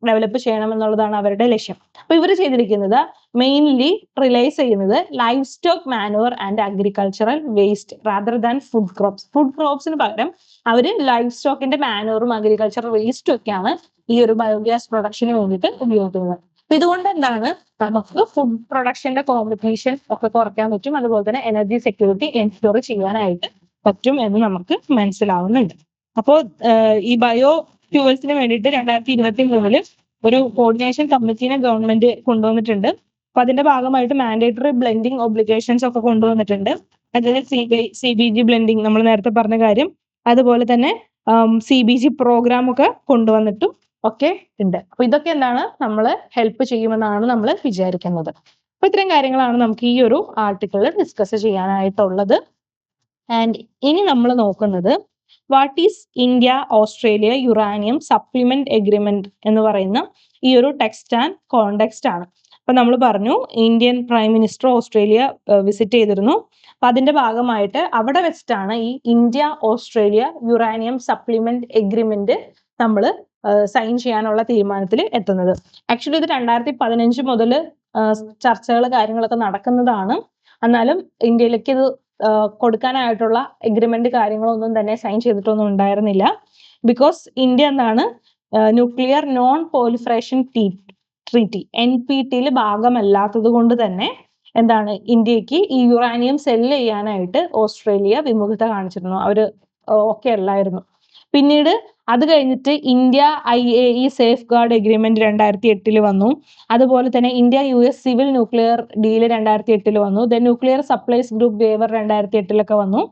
ഡെവലപ്പ് ചെയ്യണം എന്നുള്ളതാണ് അവരുടെ ലക്ഷ്യം. അപ്പൊ ഇവർ ചെയ്തിരിക്കുന്നത് മെയിൻലി റിലൈസ് ചെയ്യുന്നത് life stock manure and agricultural waste rather than food crops. Food ക്രോപ്സിന് പകരം അവര് ലൈഫ് സ്റ്റോക്കിന്റെ മാനുവറും അഗ്രികൾച്ചറൽ വേസ്റ്റും ഒക്കെയാണ് ഈ ഒരു ബയോഗ്യാസ് പ്രൊഡക്ഷന് വേണ്ടിയിട്ട് ഉപയോഗിക്കുന്നത്. അപ്പൊ ഇതുകൊണ്ട് എന്താണ് നമുക്ക് ഫുഡ് പ്രൊഡക്ഷന്റെ കോമ്പറ്റീഷൻ ഒക്കെ കുറയ്ക്കാൻ പറ്റും, അതുപോലെ തന്നെ എനർജി സെക്യൂരിറ്റി എൻഷുർ ചെയ്യാനായിട്ട് പറ്റും എന്ന് നമുക്ക് മനസ്സിലാവുന്നുണ്ട്. അപ്പോൾ ഈ ബയോ ഫ്യൂവൽസിന് വേണ്ടിയിട്ട് 2023 ഒരു കോർഡിനേഷൻ കമ്മിറ്റീനെ ഗവൺമെന്റ് കൊണ്ടുവന്നിട്ടുണ്ട്. അപ്പൊ അതിന്റെ ഭാഗമായിട്ട് മാൻഡേറ്ററി ബ്ലെൻഡിങ് ഒബ്ലിഗേഷൻസ് ഒക്കെ കൊണ്ടുവന്നിട്ടുണ്ട്. അതായത് CBG ബ്ലെൻഡിങ് നമ്മൾ നേരത്തെ പറഞ്ഞ കാര്യം, അതുപോലെ തന്നെ CBG പ്രോഗ്രാം ഒക്കെ കൊണ്ടുവന്നിട്ടും ഒക്കെ ഉണ്ട്. അപ്പൊ ഇതൊക്കെ എന്താണ് നമ്മൾ ഹെൽപ്പ് ചെയ്യുമെന്നാണ് നമ്മൾ വിചാരിക്കുന്നത്. അപ്പൊ ഇത്രയും കാര്യങ്ങളാണ് നമുക്ക് ഈ ഒരു ആർട്ടിക്കിളിൽ ഡിസ്കസ് ചെയ്യാനായിട്ടുള്ളത്. ആൻഡ് ഇനി നമ്മൾ നോക്കുന്നത് what is India Australia uranium supplement agreement എന്ന് പറയുന്ന ഈ ഒരു ടെക്സ്റ്റ് ആൻഡ് കോണ്ടെക്സ്റ്റ് ആണ്. അപ്പൊ നമ്മൾ പറഞ്ഞു Indian prime minister Australia visit ചെയ്തിരുന്നു. അപ്പൊ അതിന്റെ ഭാഗമായിട്ട് അവിടെ വെച്ചിട്ടാണ് ഈ India Australia uranium supplement agreement നമ്മൾ സൈൻ ചെയ്യാനുള്ള തീരുമാനത്തിൽ എത്തുന്നത്. ആക്ച്വലി ഇത് 2015 മുതൽ ചർച്ചകൾ കാര്യങ്ങളൊക്കെ നടക്കുന്നതാണ്. എന്നാലും ഇന്ത്യയിലേക്ക് ഇത് കൊടുക്കാനായിട്ടുള്ള എഗ്രിമെന്റ് കാര്യങ്ങളൊന്നും തന്നെ സൈൻ ചെയ്തിട്ടൊന്നും ഉണ്ടായിരുന്നില്ല. ബിക്കോസ് ഇന്ത്യ എന്താണ് ന്യൂക്ലിയർ നോൺ പോളിഫറേഷൻ ട്രീറ്റി NPT ഭാഗമല്ലാത്തത് കൊണ്ട് തന്നെ എന്താണ് ഇന്ത്യക്ക് ഈ യുറാനിയം സെല്ല് ചെയ്യാനായിട്ട് ഓസ്ട്രേലിയ വിമുഖത കാണിച്ചിരുന്നു. അവര് ഓക്കെ അല്ലായിരുന്നു. പിന്നീട് അത് കഴിഞ്ഞിട്ട് India IAE safeguard agreement 2008 വന്നു. അതുപോലെ തന്നെ India US civil nuclear deal 2008 വന്നു. Then nuclear suppliers group waiver 2008 വന്നു.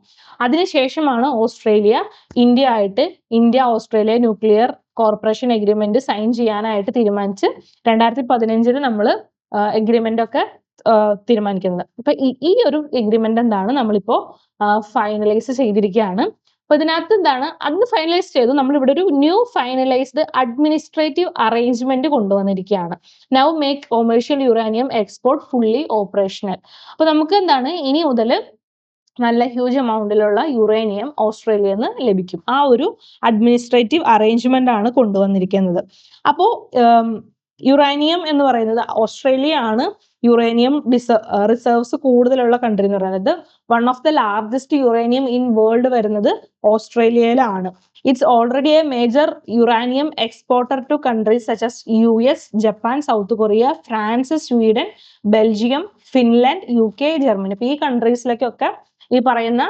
അതിനുശേഷമാണ് Australia India Australia nuclear corporation agreement sign ചെയ്യാനായിട്ട് തീരുമാനിച്ച് 2015 നമ്മൾ എഗ്രിമെന്റ് ഒക്കെ തീരുമാനിക്കുന്നത്. അപ്പൊ ഈ ഒരു എഗ്രിമെന്റ് എന്താണ് നമ്മളിപ്പോ ഫൈനലൈസ് ചെയ്തിരിക്കുകയാണ്. അപ്പൊ ഇതിനകത്ത് എന്താണ് അന്ന് ഫൈനലൈസ് ചെയ്തു, നമ്മൾ ഇവിടെ ഒരു ന്യൂ ഫൈനലൈസ്ഡ് അഡ്മിനിസ്ട്രേറ്റീവ് അറേഞ്ച്മെന്റ് കൊണ്ടുവന്നിരിക്കുകയാണ്. Now make commercial uranium export fully operational. അപ്പൊ നമുക്ക് എന്താണ് ഇനി മുതൽ നല്ല ഹ്യൂജ് എമൗണ്ടിലുള്ള യുറേനിയം ഓസ്ട്രേലിയയിൽ നിന്ന് ലഭിക്കും. ആ ഒരു അഡ്മിനിസ്ട്രേറ്റീവ് അറേഞ്ച്മെന്റ് ആണ് കൊണ്ടുവന്നിരിക്കുന്നത്. അപ്പോൾ യുറേനിയം എന്ന് പറയുന്നത് ഓസ്ട്രേലിയ ആണ് യുറേനിയം റിസർവ്സ് കൂടുതലുള്ള കൺട്രി എന്ന് പറയുന്നത്. One of the largest uranium in world വരുന്നത് ഓസ്ട്രേലിയയിലാണ്. It's already a major uranium exporter to countries such as US, Japan, South Korea, France, Sweden, Belgium, Finland, UK, Germany. അപ്പൊ ഈ കൺട്രീസിലേക്കൊക്കെ ഈ പറയുന്ന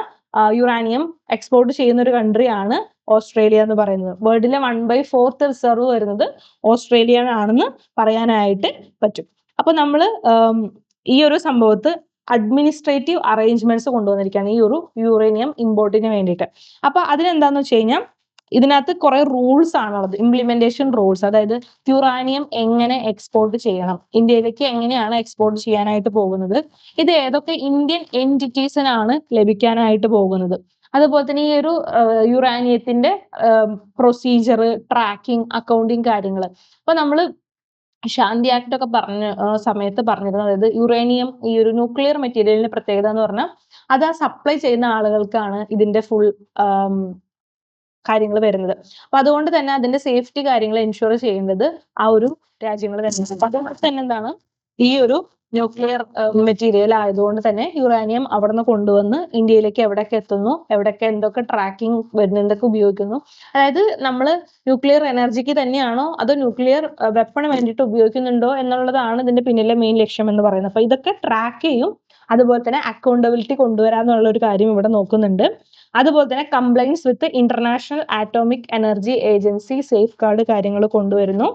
യുറാനിയം എക്സ്പോർട്ട് ചെയ്യുന്ന ഒരു കൺട്രിയാണ് ഓസ്ട്രേലിയ എന്ന് പറയുന്നത്. വേൾഡിലെ 1/4 റിസർവ് വരുന്നത് ഓസ്ട്രേലിയ ആണെന്ന് പറയാനായിട്ട് പറ്റും. അപ്പൊ നമ്മൾ ഈ ഒരു സംഭവത്ത് അഡ്മിനിസ്ട്രേറ്റീവ് അറേഞ്ച്മെന്റ്സ് കൊണ്ടുവന്നിരിക്കുകയാണ് ഈ ഒരു യുറേനിയം ഇമ്പോർട്ടിന് വേണ്ടിയിട്ട്. അപ്പൊ അതിനെന്താന്ന് വെച്ച് കഴിഞ്ഞാൽ ഇതിനകത്ത് കുറെ റൂൾസ് ആണുള്ളത്, ഇംപ്ലിമെന്റേഷൻ റൂൾസ്. അതായത് യുറാനിയം എങ്ങനെ എക്സ്പോർട്ട് ചെയ്യണം, ഇന്ത്യയിലേക്ക് എങ്ങനെയാണ് എക്സ്പോർട്ട് ചെയ്യാനായിട്ട് പോകുന്നത്, ഇത് ഏതൊക്കെ ഇന്ത്യൻ എൻറ്റിറ്റീസിനാണ് ലഭിക്കാനായിട്ട് പോകുന്നത്, അതുപോലെ തന്നെ ഈ ഒരു യുറാനിയത്തിന്റെ പ്രൊസീജിയർ, ട്രാക്കിംഗ്, അക്കൗണ്ടിങ് കാര്യങ്ങൾ. അപ്പൊ നമ്മൾ ശാന്തി ആക്ട് ഒക്കെ സമയത്ത് പറഞ്ഞിരുന്നു. അതായത് യുറേനിയം ഈ ഒരു ന്യൂക്ലിയർ മെറ്റീരിയലിന്റെ പ്രത്യേകത എന്ന് പറഞ്ഞാൽ അത് ആ സപ്ലൈ ചെയ്യുന്ന ആളുകൾക്കാണ് ഇതിന്റെ ഫുൾ കാര്യങ്ങൾ വരുന്നത്. അപ്പൊ അതുകൊണ്ട് തന്നെ അതിന്റെ സേഫ്റ്റി കാര്യങ്ങൾ എൻഷുർ ചെയ്യേണ്ടത് ആ ഒരു രാജ്യങ്ങൾ തന്നെയാണ്. അപ്പൊ അതുകൊണ്ട് തന്നെ എന്താണ് ഈ ഒരു ന്യൂക്ലിയർ മെറ്റീരിയൽ ആയതുകൊണ്ട് തന്നെ യുറാനിയം അവിടെ നിന്ന് കൊണ്ടുവന്ന് ഇന്ത്യയിലേക്ക് എവിടെയൊക്കെ എത്തുന്നു, എവിടെയൊക്കെ എന്തൊക്കെ ട്രാക്കിംഗ് വരുന്നു, എന്തൊക്കെ ഉപയോഗിക്കുന്നു, അതായത് നമ്മൾ ന്യൂക്ലിയർ എനർജിക്ക് തന്നെയാണോ അതോ ന്യൂക്ലിയർ വെപ്പണ് വേണ്ടിയിട്ട് ഉപയോഗിക്കുന്നുണ്ടോ എന്നുള്ളതാണ് ഇതിന്റെ പിന്നിലെ മെയിൻ ലക്ഷ്യം എന്ന് പറയുന്നത്. അപ്പൊ ഇതൊക്കെ ട്രാക്ക് ചെയ്യും. അതുപോലെ തന്നെ അക്കൗണ്ടബിലിറ്റി കൊണ്ടുവരാന്നുള്ള ഒരു കാര്യം ഇവിടെ നോക്കുന്നുണ്ട്. അതുപോലെ തന്നെ compliance with international atomic energy agency safeguard കാര്യങ്ങൾ കൊണ്ടുവരുന്നു.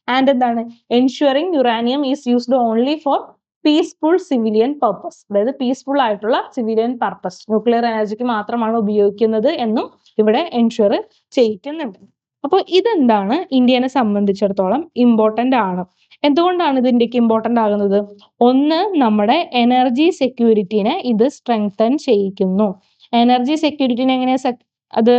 ആൻഡ് എന്താണ് ensuring uranium is used only for peaceful civilian purpose. അതായത് പീസ്ഫുൾ ആയിട്ടുള്ള സിവിലിയൻ പർപ്പസ്, ന്യൂക്ലിയർ എനർജിക്ക് മാത്രമാണ് ഉപയോഗിക്കുന്നത് എന്നും ഇവിടെ എൻഷുർ ചെയ്യിക്കുന്നുണ്ട്. അപ്പോൾ ഇതെന്താണ് ഇന്ത്യനെ സംബന്ധിച്ചിടത്തോളം ഇമ്പോർട്ടന്റ് ആണ്. എന്തുകൊണ്ടാണ് ഇത് ഇന്ത്യക്ക് ഇമ്പോർട്ടന്റ് ആകുന്നത്? ഒന്ന്, നമ്മുടെ എനർജി സെക്യൂരിറ്റിനെ ഇത് സ്ട്രെങ്തൻ ചെയ്യിക്കുന്നു. എനർജി സെക്യൂരിറ്റിനെ എങ്ങനെ അത്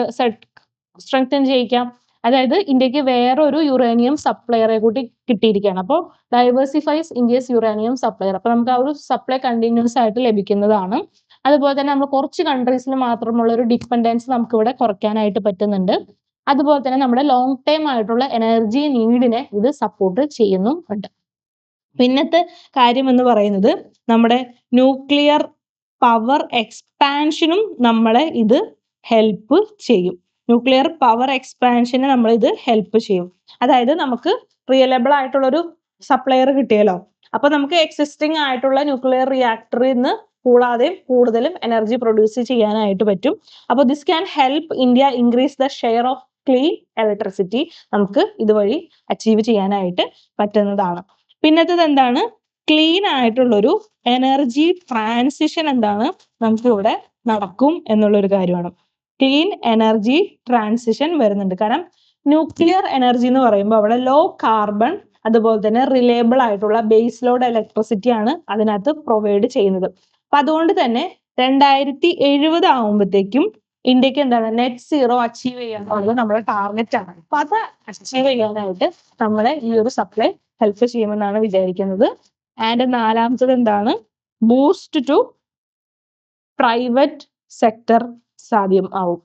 സ്ട്രെങ്തൻ ചെയ്യിക്കാം? അതായത് ഇന്ത്യക്ക് വേറൊരു യുറേനിയം സപ്ലയറെ കൂടി കിട്ടിയിരിക്കുകയാണ്. അപ്പോൾ ഡൈവേഴ്സിഫൈസ് ഇന്ത്യസ് യുറേനിയം സപ്ലയർ. അപ്പൊ നമുക്ക് ആ ഒരു സപ്ലൈ കണ്ടിന്യൂസ് ആയിട്ട് ലഭിക്കുന്നതാണ്. അതുപോലെ തന്നെ നമ്മൾ കുറച്ച് കൺട്രീസിൽ മാത്രമുള്ള ഒരു ഡിപ്പെൻഡൻസ് നമുക്ക് ഇവിടെ കുറയ്ക്കാനായിട്ട് പറ്റുന്നുണ്ട്. അതുപോലെ തന്നെ നമ്മുടെ ലോങ് ടൈം ആയിട്ടുള്ള എനർജി നീഡിനെ ഇത് സപ്പോർട്ട് ചെയ്യുന്നുണ്ട്. പിന്നത്തെ കാര്യം എന്ന് പറയുന്നത് നമ്മുടെ ന്യൂക്ലിയർ പവർ എക്സ്പാൻഷനും നമ്മളെ ഇത് ഹെൽപ്പ് ചെയ്യും. ന്യൂക്ലിയർ പവർ എക്സ്പാൻഷന് നമ്മൾ ഇത് ഹെൽപ്പ് ചെയ്യും. അതായത് നമുക്ക് റിയലബിൾ ആയിട്ടുള്ള ഒരു സപ്ലയർ കിട്ടിയല്ലോ, അപ്പൊ നമുക്ക് എക്സിസ്റ്റിംഗ് ആയിട്ടുള്ള ന്യൂക്ലിയർ റിയാക്ടറിൽ നിന്ന് കൂടാതെ കൂടുതലും എനർജി പ്രൊഡ്യൂസ് ചെയ്യാനായിട്ട് പറ്റും. അപ്പോൾ this can help India increase the share of clean electricity. നമുക്ക് ഇതുവഴി അച്ചീവ് ചെയ്യാനായിട്ട് പറ്റുന്നതാണ്. പിന്നത്തേത് എന്താണ്? ക്ലീൻ ആയിട്ടുള്ളൊരു എനർജി ട്രാൻസിഷൻ എന്താണ് നമുക്ക് ഇവിടെ നടക്കും എന്നുള്ളൊരു കാര്യമാണ്. ക്ലീൻ എനർജി ട്രാൻസിഷൻ വരുന്നുണ്ട്. കാരണം ന്യൂക്ലിയർ എനർജി എന്ന് പറയുമ്പോൾ അവിടെ ലോ കാർബൺ അതുപോലെ തന്നെ റിലയബിൾ ആയിട്ടുള്ള ബേസ് ലോഡ് ഇലക്ട്രിസിറ്റി ആണ് അതിനകത്ത് പ്രൊവൈഡ് ചെയ്യുന്നത്. അപ്പൊ അതുകൊണ്ട് തന്നെ 2070 ആകുമ്പോഴത്തേക്കും ഇന്ത്യക്ക് എന്താണ് നെറ്റ് സീറോ അച്ചീവ് ചെയ്യാനുള്ളത് നമ്മുടെ ടാർഗറ്റ് ആണ്. അപ്പൊ അത് അച്ചീവ് ചെയ്യാനായിട്ട് നമ്മളെ ഈ ഒരു സപ്ലൈ ഹെൽപ്പ് ചെയ്യുമെന്നാണ് വിചാരിക്കുന്നത്. ആൻഡ് നാലാമത്തത് എന്താണ്? ബൂസ്റ്റ് ടു പ്രൈവറ്റ് സെക്ടർ സാധ്യം ആവും.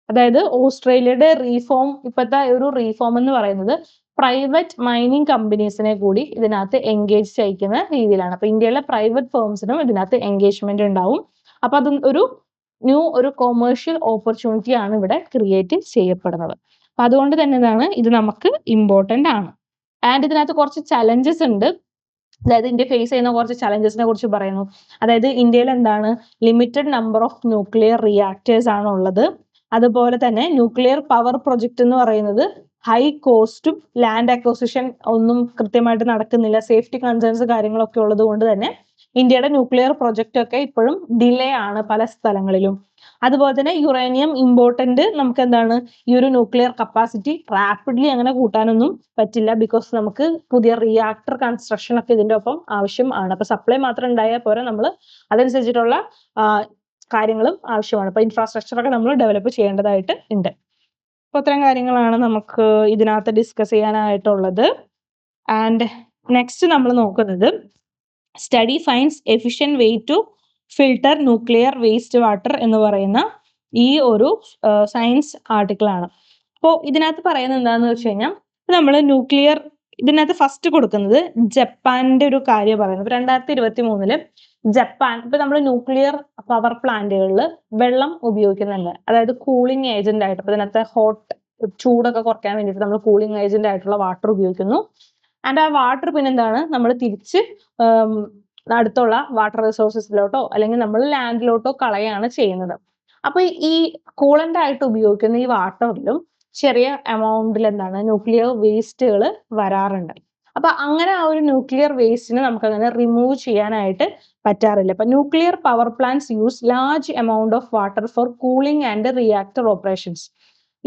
അതായത് ഓസ്ട്രേലിയയുടെ റീഫോം, ഇപ്പോഴത്തെ ഒരു റീഫോം എന്ന് പറയുന്നത് പ്രൈവറ്റ് മൈനിങ് കമ്പനീസിനെ കൂടി ഇതിനകത്ത് എൻഗേജ് ചെയ്യിക്കുന്ന രീതിയിലാണ്. അപ്പൊ ഇന്ത്യയിലെ പ്രൈവറ്റ് ഫേംസിനും ഇതിനകത്ത് എൻഗേജ്മെന്റ് ഉണ്ടാവും. അപ്പൊ അത് ഒരു കൊമേഴ്ഷ്യൽ ഓപ്പർച്യൂണിറ്റി ആണ് ഇവിടെ ക്രിയേറ്റ് ചെയ്യപ്പെടുന്നത്. അപ്പൊ അതുകൊണ്ട് തന്നെ എന്താണ് ഇത് നമുക്ക് ഇമ്പോർട്ടന്റ് ആണ്. ആൻഡ് ഇതിനകത്ത് കുറച്ച് ചലഞ്ചസ് ഉണ്ട്. അതായത് ഇന്ത്യ ഫേസ് ചെയ്യുന്ന കുറച്ച് ചലഞ്ചസിനെ കുറിച്ച് പറയുന്നു. അതായത് ഇന്ത്യയിൽ എന്താണ് limited number of nuclear reactors ആണ് ഉള്ളത്. അതുപോലെ തന്നെ ന്യൂക്ലിയർ പവർ പ്രൊജക്ട് എന്ന് പറയുന്നത് ഹൈ കോസ്റ്റും ലാൻഡ് അക്വസിഷൻ ഒന്നും കൃത്യമായിട്ട് നടക്കുന്നില്ല, സേഫ്റ്റി കൺസേൺസ് കാര്യങ്ങളൊക്കെ ഉള്ളത് കൊണ്ട് തന്നെ ഇന്ത്യയുടെ ന്യൂക്ലിയർ പ്രൊജക്റ്റ് ഒക്കെ ഇപ്പോഴും ഡിലേ ആണ് പല സ്ഥലങ്ങളിലും. അതുപോലെ തന്നെ യുറേനിയം ഇമ്പോർട്ടന്റ് നമുക്ക് എന്താണ് ഈ ഒരു ന്യൂക്ലിയർ കപ്പാസിറ്റി റാപ്പിഡ്ലി അങ്ങനെ കൂട്ടാനൊന്നും പറ്റില്ല, ബിക്കോസ് നമുക്ക് പുതിയ റിയാക്ടർ കൺസ്ട്രക്ഷൻ ഒക്കെ ഇതിന്റെ ഒപ്പം ആവശ്യം ആണ്. അപ്പൊ സപ്ലൈ മാത്രം ഉണ്ടായാൽ പോരാ, നമ്മൾ അതനുസരിച്ചിട്ടുള്ള കാര്യങ്ങളും ആവശ്യമാണ്. അപ്പൊ ഇൻഫ്രാസ്ട്രക്ചർ ഒക്കെ നമ്മൾ ഡെവലപ്പ് ചെയ്യേണ്ടതായിട്ട് ഉണ്ട്. അപ്പൊ അത്തരം കാര്യങ്ങളാണ് നമുക്ക് ഇതിനകത്ത് ഡിസ്കസ് ചെയ്യാനായിട്ടുള്ളത്. ആൻഡ് നെക്സ്റ്റ് നമ്മൾ നോക്കുന്നത് study finds efficient way to filter nuclear waste water എന്ന് പറയുന്ന ഈ ഒരു സയൻസ് ആർട്ടിക്കിൾ ആണ്. അപ്പോൾ ഇതിനകത്ത് പറയുന്നത് എന്താണെന്ന് വെച്ച് കഴിഞ്ഞാൽ നമ്മൾ ന്യൂക്ലിയർ ഇതിനകത്ത് ഫസ്റ്റ് കൊടുക്കുന്നത് ജപ്പാന്റെ ഒരു കാര്യം പറയുന്നത്. 2023 ജപ്പാൻ ഇപ്പൊ നമ്മൾ ന്യൂക്ലിയർ പവർ പ്ലാന്റുകളിൽ വെള്ളം ഉപയോഗിക്കുന്നുണ്ട്, അതായത് കൂളിംഗ് ഏജന്റ് ആയിട്ട്. അപ്പൊ ഇതിനകത്ത് ചൂടൊക്കെ കുറയ്ക്കാൻ വേണ്ടിയിട്ട് നമ്മൾ കൂളിംഗ് ഏജന്റ് ആയിട്ടുള്ള വാട്ടർ ഉപയോഗിക്കുന്നു. ആൻഡ് ആ വാട്ടർ പിന്നെന്താണ് നമ്മൾ തിരിച്ച് അടുത്തുള്ള വാട്ടർ റിസോഴ്സസിലോട്ടോ അല്ലെങ്കിൽ നമ്മൾ ലാൻഡിലോട്ടോ കളയാണ് ചെയ്യുന്നത്. അപ്പൊ ഈ കൂളന്റ് ആയിട്ട് ഉപയോഗിക്കുന്ന ഈ വാട്ടറിലും ചെറിയ എമൗണ്ടിൽ എന്താണ് ന്യൂക്ലിയർ വേസ്റ്റുകൾ വരാറുണ്ട്. അപ്പൊ അങ്ങനെ ആ ഒരു ന്യൂക്ലിയർ വേസ്റ്റിനെ നമുക്ക് അങ്ങനെ റിമൂവ് ചെയ്യാനായിട്ട് പറ്റാറില്ല. അപ്പൊ nuclear power plants use large amount of water for cooling and reactor operations.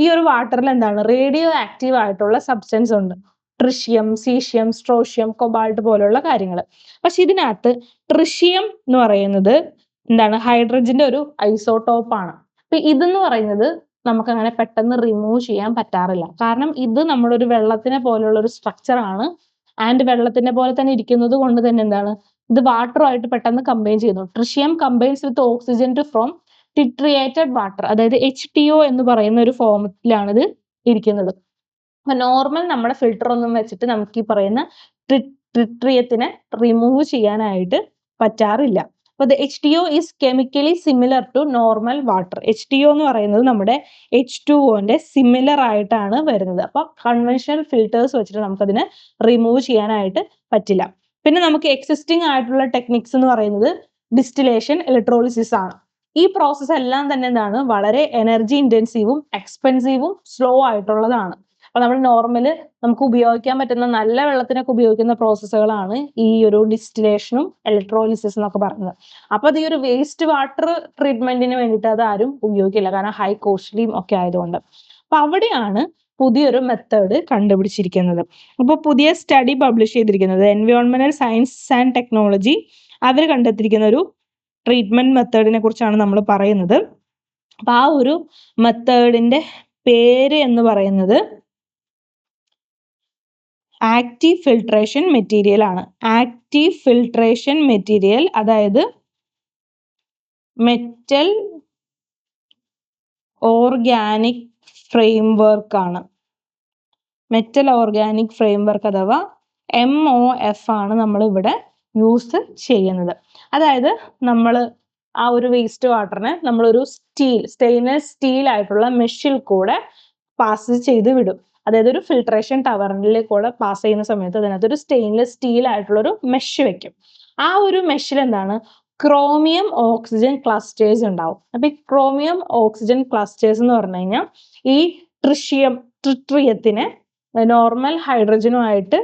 ഈ ഒരു വാട്ടറിൽ എന്താണ് റേഡിയോ ആക്റ്റീവ് ആയിട്ടുള്ള സബ്സ്റ്റൻസ് ഉണ്ട്, ട്രിഷ്യം, സീഷ്യം, സ്ട്രോഷ്യം, കൊബാൾട്ട് പോലുള്ള കാര്യങ്ങൾ. പക്ഷെ ഇതിനകത്ത് ട്രിഷ്യം എന്ന് പറയുന്നത് എന്താണ് ഹൈഡ്രജന്റെ ഒരു ഐസോട്ടോപ്പ് ആണ്. അപ്പൊ ഇതെന്ന് പറയുന്നത് നമുക്ക് അങ്ങനെ പെട്ടെന്ന് റിമൂവ് ചെയ്യാൻ പറ്റാറില്ല, കാരണം ഇത് നമ്മുടെ ഒരു വെള്ളത്തിനെ പോലുള്ള ഒരു സ്ട്രക്ചർ ആണ്. ആൻഡ് വെള്ളത്തിനെ പോലെ തന്നെ ഇരിക്കുന്നത് കൊണ്ട് തന്നെ എന്താണ് ഇത് വാട്ടറുമായിട്ട് പെട്ടെന്ന് കമ്പൈൻ ചെയ്യുന്നു. Tritium combines with oxygen to from tritiated water, അതായത് HTO എന്ന് പറയുന്ന ഒരു ഫോമിലാണ് ഇത് ഇരിക്കുന്നത്. അപ്പൊ നോർമൽ നമ്മുടെ ഫിൽട്ടർ ഒന്നും വെച്ചിട്ട് നമുക്ക് ഈ പറയുന്ന ട്രിട്രിയത്തിനെ റിമൂവ് ചെയ്യാനായിട്ട് പറ്റാറില്ല. അപ്പൊ HTO is chemically similar to normal water. HTO എന്ന് പറയുന്നത് നമ്മുടെ H2O സിമിലർ ആയിട്ടാണ് വരുന്നത്. അപ്പൊ കൺവെൻഷണൽ ഫിൽറ്റേഴ്സ് വെച്ചിട്ട് നമുക്കതിനെ റിമൂവ് ചെയ്യാനായിട്ട് പറ്റില്ല. പിന്നെ നമുക്ക് എക്സിസ്റ്റിംഗ് ആയിട്ടുള്ള ടെക്നിക്സ് എന്ന് പറയുന്നത് ഡിസ്റ്റിലേഷൻ, ഇലക്ട്രോളിസിസ് ആണ്. ഈ പ്രോസസ്സ് എല്ലാം തന്നെ എന്താണ് വളരെ എനർജി ഇന്റൻസീവും എക്സ്പെൻസീവും സ്ലോ ആയിട്ടുള്ളതാണ്. അപ്പൊ നമ്മൾ നോർമല് നമുക്ക് ഉപയോഗിക്കാൻ പറ്റുന്ന നല്ല വെള്ളത്തിനൊക്കെ ഉപയോഗിക്കുന്ന പ്രോസസ്സുകളാണ് ഈ ഒരു ഡിസ്റ്റിലേഷനും ഇലക്ട്രോളിസിസ് എന്നൊക്കെ പറയുന്നത്. അപ്പൊ അത് ഈ ഒരു വേസ്റ്റ് വാട്ടർ ട്രീറ്റ്മെന്റിന് വേണ്ടിയിട്ട് അത് ആരും ഉപയോഗിക്കില്ല, കാരണം ഹൈ കോസ്റ്റ്ലിയും ഒക്കെ ആയതുകൊണ്ട്. അപ്പൊ അവിടെയാണ് പുതിയൊരു മെത്തേഡ് കണ്ടുപിടിച്ചിരിക്കുന്നത്. അപ്പൊ പുതിയ സ്റ്റഡി പബ്ലിഷ് ചെയ്തിരിക്കുന്നത് എൻവയോൺമെന്റൽ സയൻസ് ആൻഡ് ടെക്നോളജി, അവർ കണ്ടെത്തിയിരിക്കുന്ന ഒരു ട്രീറ്റ്മെന്റ് മെത്തേഡിനെ കുറിച്ചാണ് നമ്മൾ പറയുന്നത്. അപ്പൊ ആ ഒരു മെത്തേഡിന്റെ പേര് എന്ന് പറയുന്നത് ആക്റ്റീവ് ഫിൽട്രേഷൻ മെറ്റീരിയൽ ആണ്. ആക്റ്റീവ് ഫിൽട്രേഷൻ മെറ്റീരിയൽ, അതായത് മെറ്റൽ ഓർഗാനിക് ഫ്രെയിംവർക്ക് ആണ്. മെറ്റൽ ഓർഗാനിക് ഫ്രെയിംവർക്ക് അഥവാ MOF ആണ് നമ്മൾ ഇവിടെ യൂസ് ചെയ്യുന്നത്. അതായത് നമ്മൾ ആ ഒരു വേസ്റ്റ് വാട്ടറിനെ നമ്മളൊരു സ്റ്റെയിൻലെസ് സ്റ്റീൽ ആയിട്ടുള്ള മെഷിൽ കൂടെ പാസ് ചെയ്ത് വിടും. അതായത് ഒരു ഫിൽട്രേഷൻ ടവറിൽ കൂടെ പാസ് ചെയ്യുന്ന സമയത്ത് അതിനകത്ത് ഒരു സ്റ്റെയിൻലെസ് സ്റ്റീൽ ആയിട്ടുള്ള ഒരു മെഷ് വെക്കും. ആ ഒരു മെഷിൽ എന്താണ് ക്രോമിയം ഓക്സിജൻ ക്ലസ്റ്റേഴ്സ് ഉണ്ടാവും. അപ്പൊ ഈ ക്രോമിയം ഓക്സിജൻ ക്ലസ്റ്റേഴ്സ് എന്ന് പറഞ്ഞു കഴിഞ്ഞാൽ ഈ ട്രിട്രിയത്തിനെ നോർമൽ ഹൈഡ്രജനുമായിട്ട്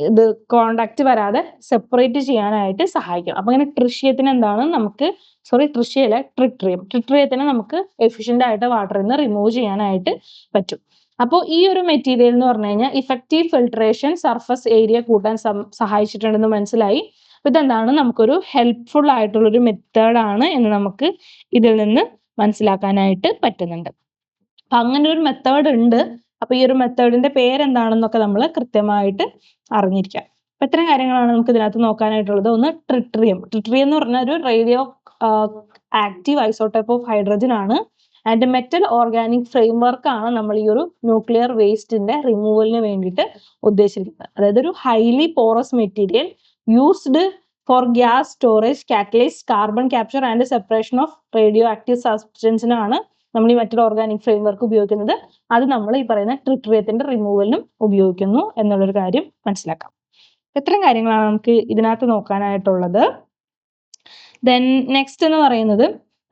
ഇത് കോണ്ടാക്ട് വരാതെ സെപ്പറേറ്റ് ചെയ്യാനായിട്ട് സഹായിക്കും. അപ്പൊ അങ്ങനെ ട്രിഷ്യത്തിന് എന്താണ് നമുക്ക് ട്രിട്രിയത്തിനെ നമുക്ക് എഫിഷ്യന്റ് ആയിട്ട് വാട്ടറിൽ നിന്ന് റിമൂവ് ചെയ്യാനായിട്ട് പറ്റും. അപ്പോൾ ഈ ഒരു മെറ്റീരിയൽ എന്ന് പറഞ്ഞു കഴിഞ്ഞാൽ ഇഫക്റ്റീവ് ഫിൽട്രേഷൻ സർഫസ് ഏരിയ കൂട്ടാൻ സഹായിച്ചിട്ടുണ്ടെന്ന് മനസ്സിലായി. ഇതെന്താണ് നമുക്കൊരു ഹെൽപ്ഫുൾ ആയിട്ടുള്ള ഒരു മെത്തേഡ് ആണ് എന്ന് നമുക്ക് ഇതിൽ നിന്ന് മനസ്സിലാക്കാനായിട്ട് പറ്റുന്നുണ്ട്. അപ്പൊ അങ്ങനെ ഒരു മെത്തേഡ് ഉണ്ട്. അപ്പൊ ഈ ഒരു മെത്തേഡിന്റെ പേരെന്താണെന്നൊക്കെ നമ്മൾ കൃത്യമായിട്ട് അറിഞ്ഞിരിക്കാം. അപ്പൊ ഇത്തരം കാര്യങ്ങളാണ് നമുക്ക് ഇതിനകത്ത് നോക്കാനായിട്ടുള്ളത്. ഒന്ന് ട്രിട്രിയം എന്ന് പറഞ്ഞ ഒരു radio active isotope of hydrogen ആണ്. ആൻഡ് മെറ്റൽ ഓർഗാനിക് ഫ്രെയിംവർക്ക് ആണ് നമ്മൾ ഈ ഒരു ന്യൂക്ലിയർ വേസ്റ്റിന്റെ റിമൂവലിന് വേണ്ടിയിട്ട് ഉദ്ദേശിച്ചിരിക്കുന്നത്. അതായത് ഒരു highly porous material used for gas storage, catalyse, carbon capture and separation of radio active സബ്സ്റ്റൻസിനാണ് നമ്മൾ ഈ മെറ്റൽ ഓർഗാനിക് ഫ്രെയിംവർക്ക് ഉപയോഗിക്കുന്നത്. അത് നമ്മൾ ഈ പറയുന്ന ട്രിട്രിയത്തിന്റെ റിമൂവലിനും ഉപയോഗിക്കുന്നു എന്നുള്ളൊരു കാര്യം മനസ്സിലാക്കാം. ഇത്രയും കാര്യങ്ങളാണ് നമുക്ക് ഇതിനകത്ത് നോക്കാനായിട്ടുള്ളത്. ദെൻ നെക്സ്റ്റ് എന്ന് പറയുന്നത്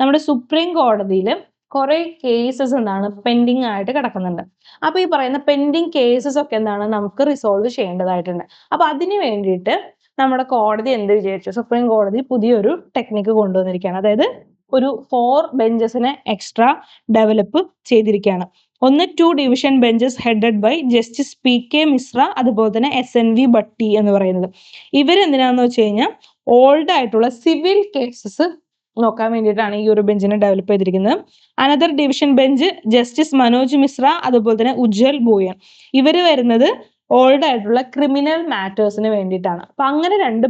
നമ്മുടെ സുപ്രീം കോടതിയിൽ കുറെ കേസസ് എന്താണ് പെൻഡിങ് ആയിട്ട് കിടക്കുന്നുണ്ട്. അപ്പൊ ഈ പറയുന്ന പെൻഡിങ് കേസസ് ഒക്കെ എന്താണ് നമുക്ക് റിസോൾവ് ചെയ്യേണ്ടതായിട്ടുണ്ട്. അപ്പൊ അതിന് വേണ്ടിയിട്ട് നമ്മുടെ കോടതി എന്ത് വിചാരിച്ചു, സുപ്രീം കോടതി പുതിയൊരു ടെക്നിക്ക് കൊണ്ടുവന്നിരിക്കുകയാണ്. അതായത് ഒരു 4 ബെഞ്ചസിനെ എക്സ്ട്രാ ഡെവലപ്പ് ചെയ്തിരിക്കുകയാണ്. ഒന്ന് 2 division benches headed by justice PK Mishra, അതുപോലെ തന്നെ SNV ഭട്ടി എന്ന് പറയുന്നത്. ഇവരെന്തിനാന്ന് വെച്ച് കഴിഞ്ഞാൽ ഓൾഡ് ആയിട്ടുള്ള സിവിൽ കേസസ് നോക്കാൻ വേണ്ടിയിട്ടാണ് ഈ ഒരു ബെഞ്ചിനെ ഡെവലപ്പ് ചെയ്തിരിക്കുന്നത്. Another division bench justice Manoj Mishra, അതുപോലെ തന്നെ ഉജ്വൽ ഭൂയൻ. ഇവര് വരുന്നത് ഓൾഡ് ആയിട്ടുള്ള ക്രിമിനൽ മാറ്റേഴ്സിന് വേണ്ടിയിട്ടാണ്. അപ്പൊ അങ്ങനെ 2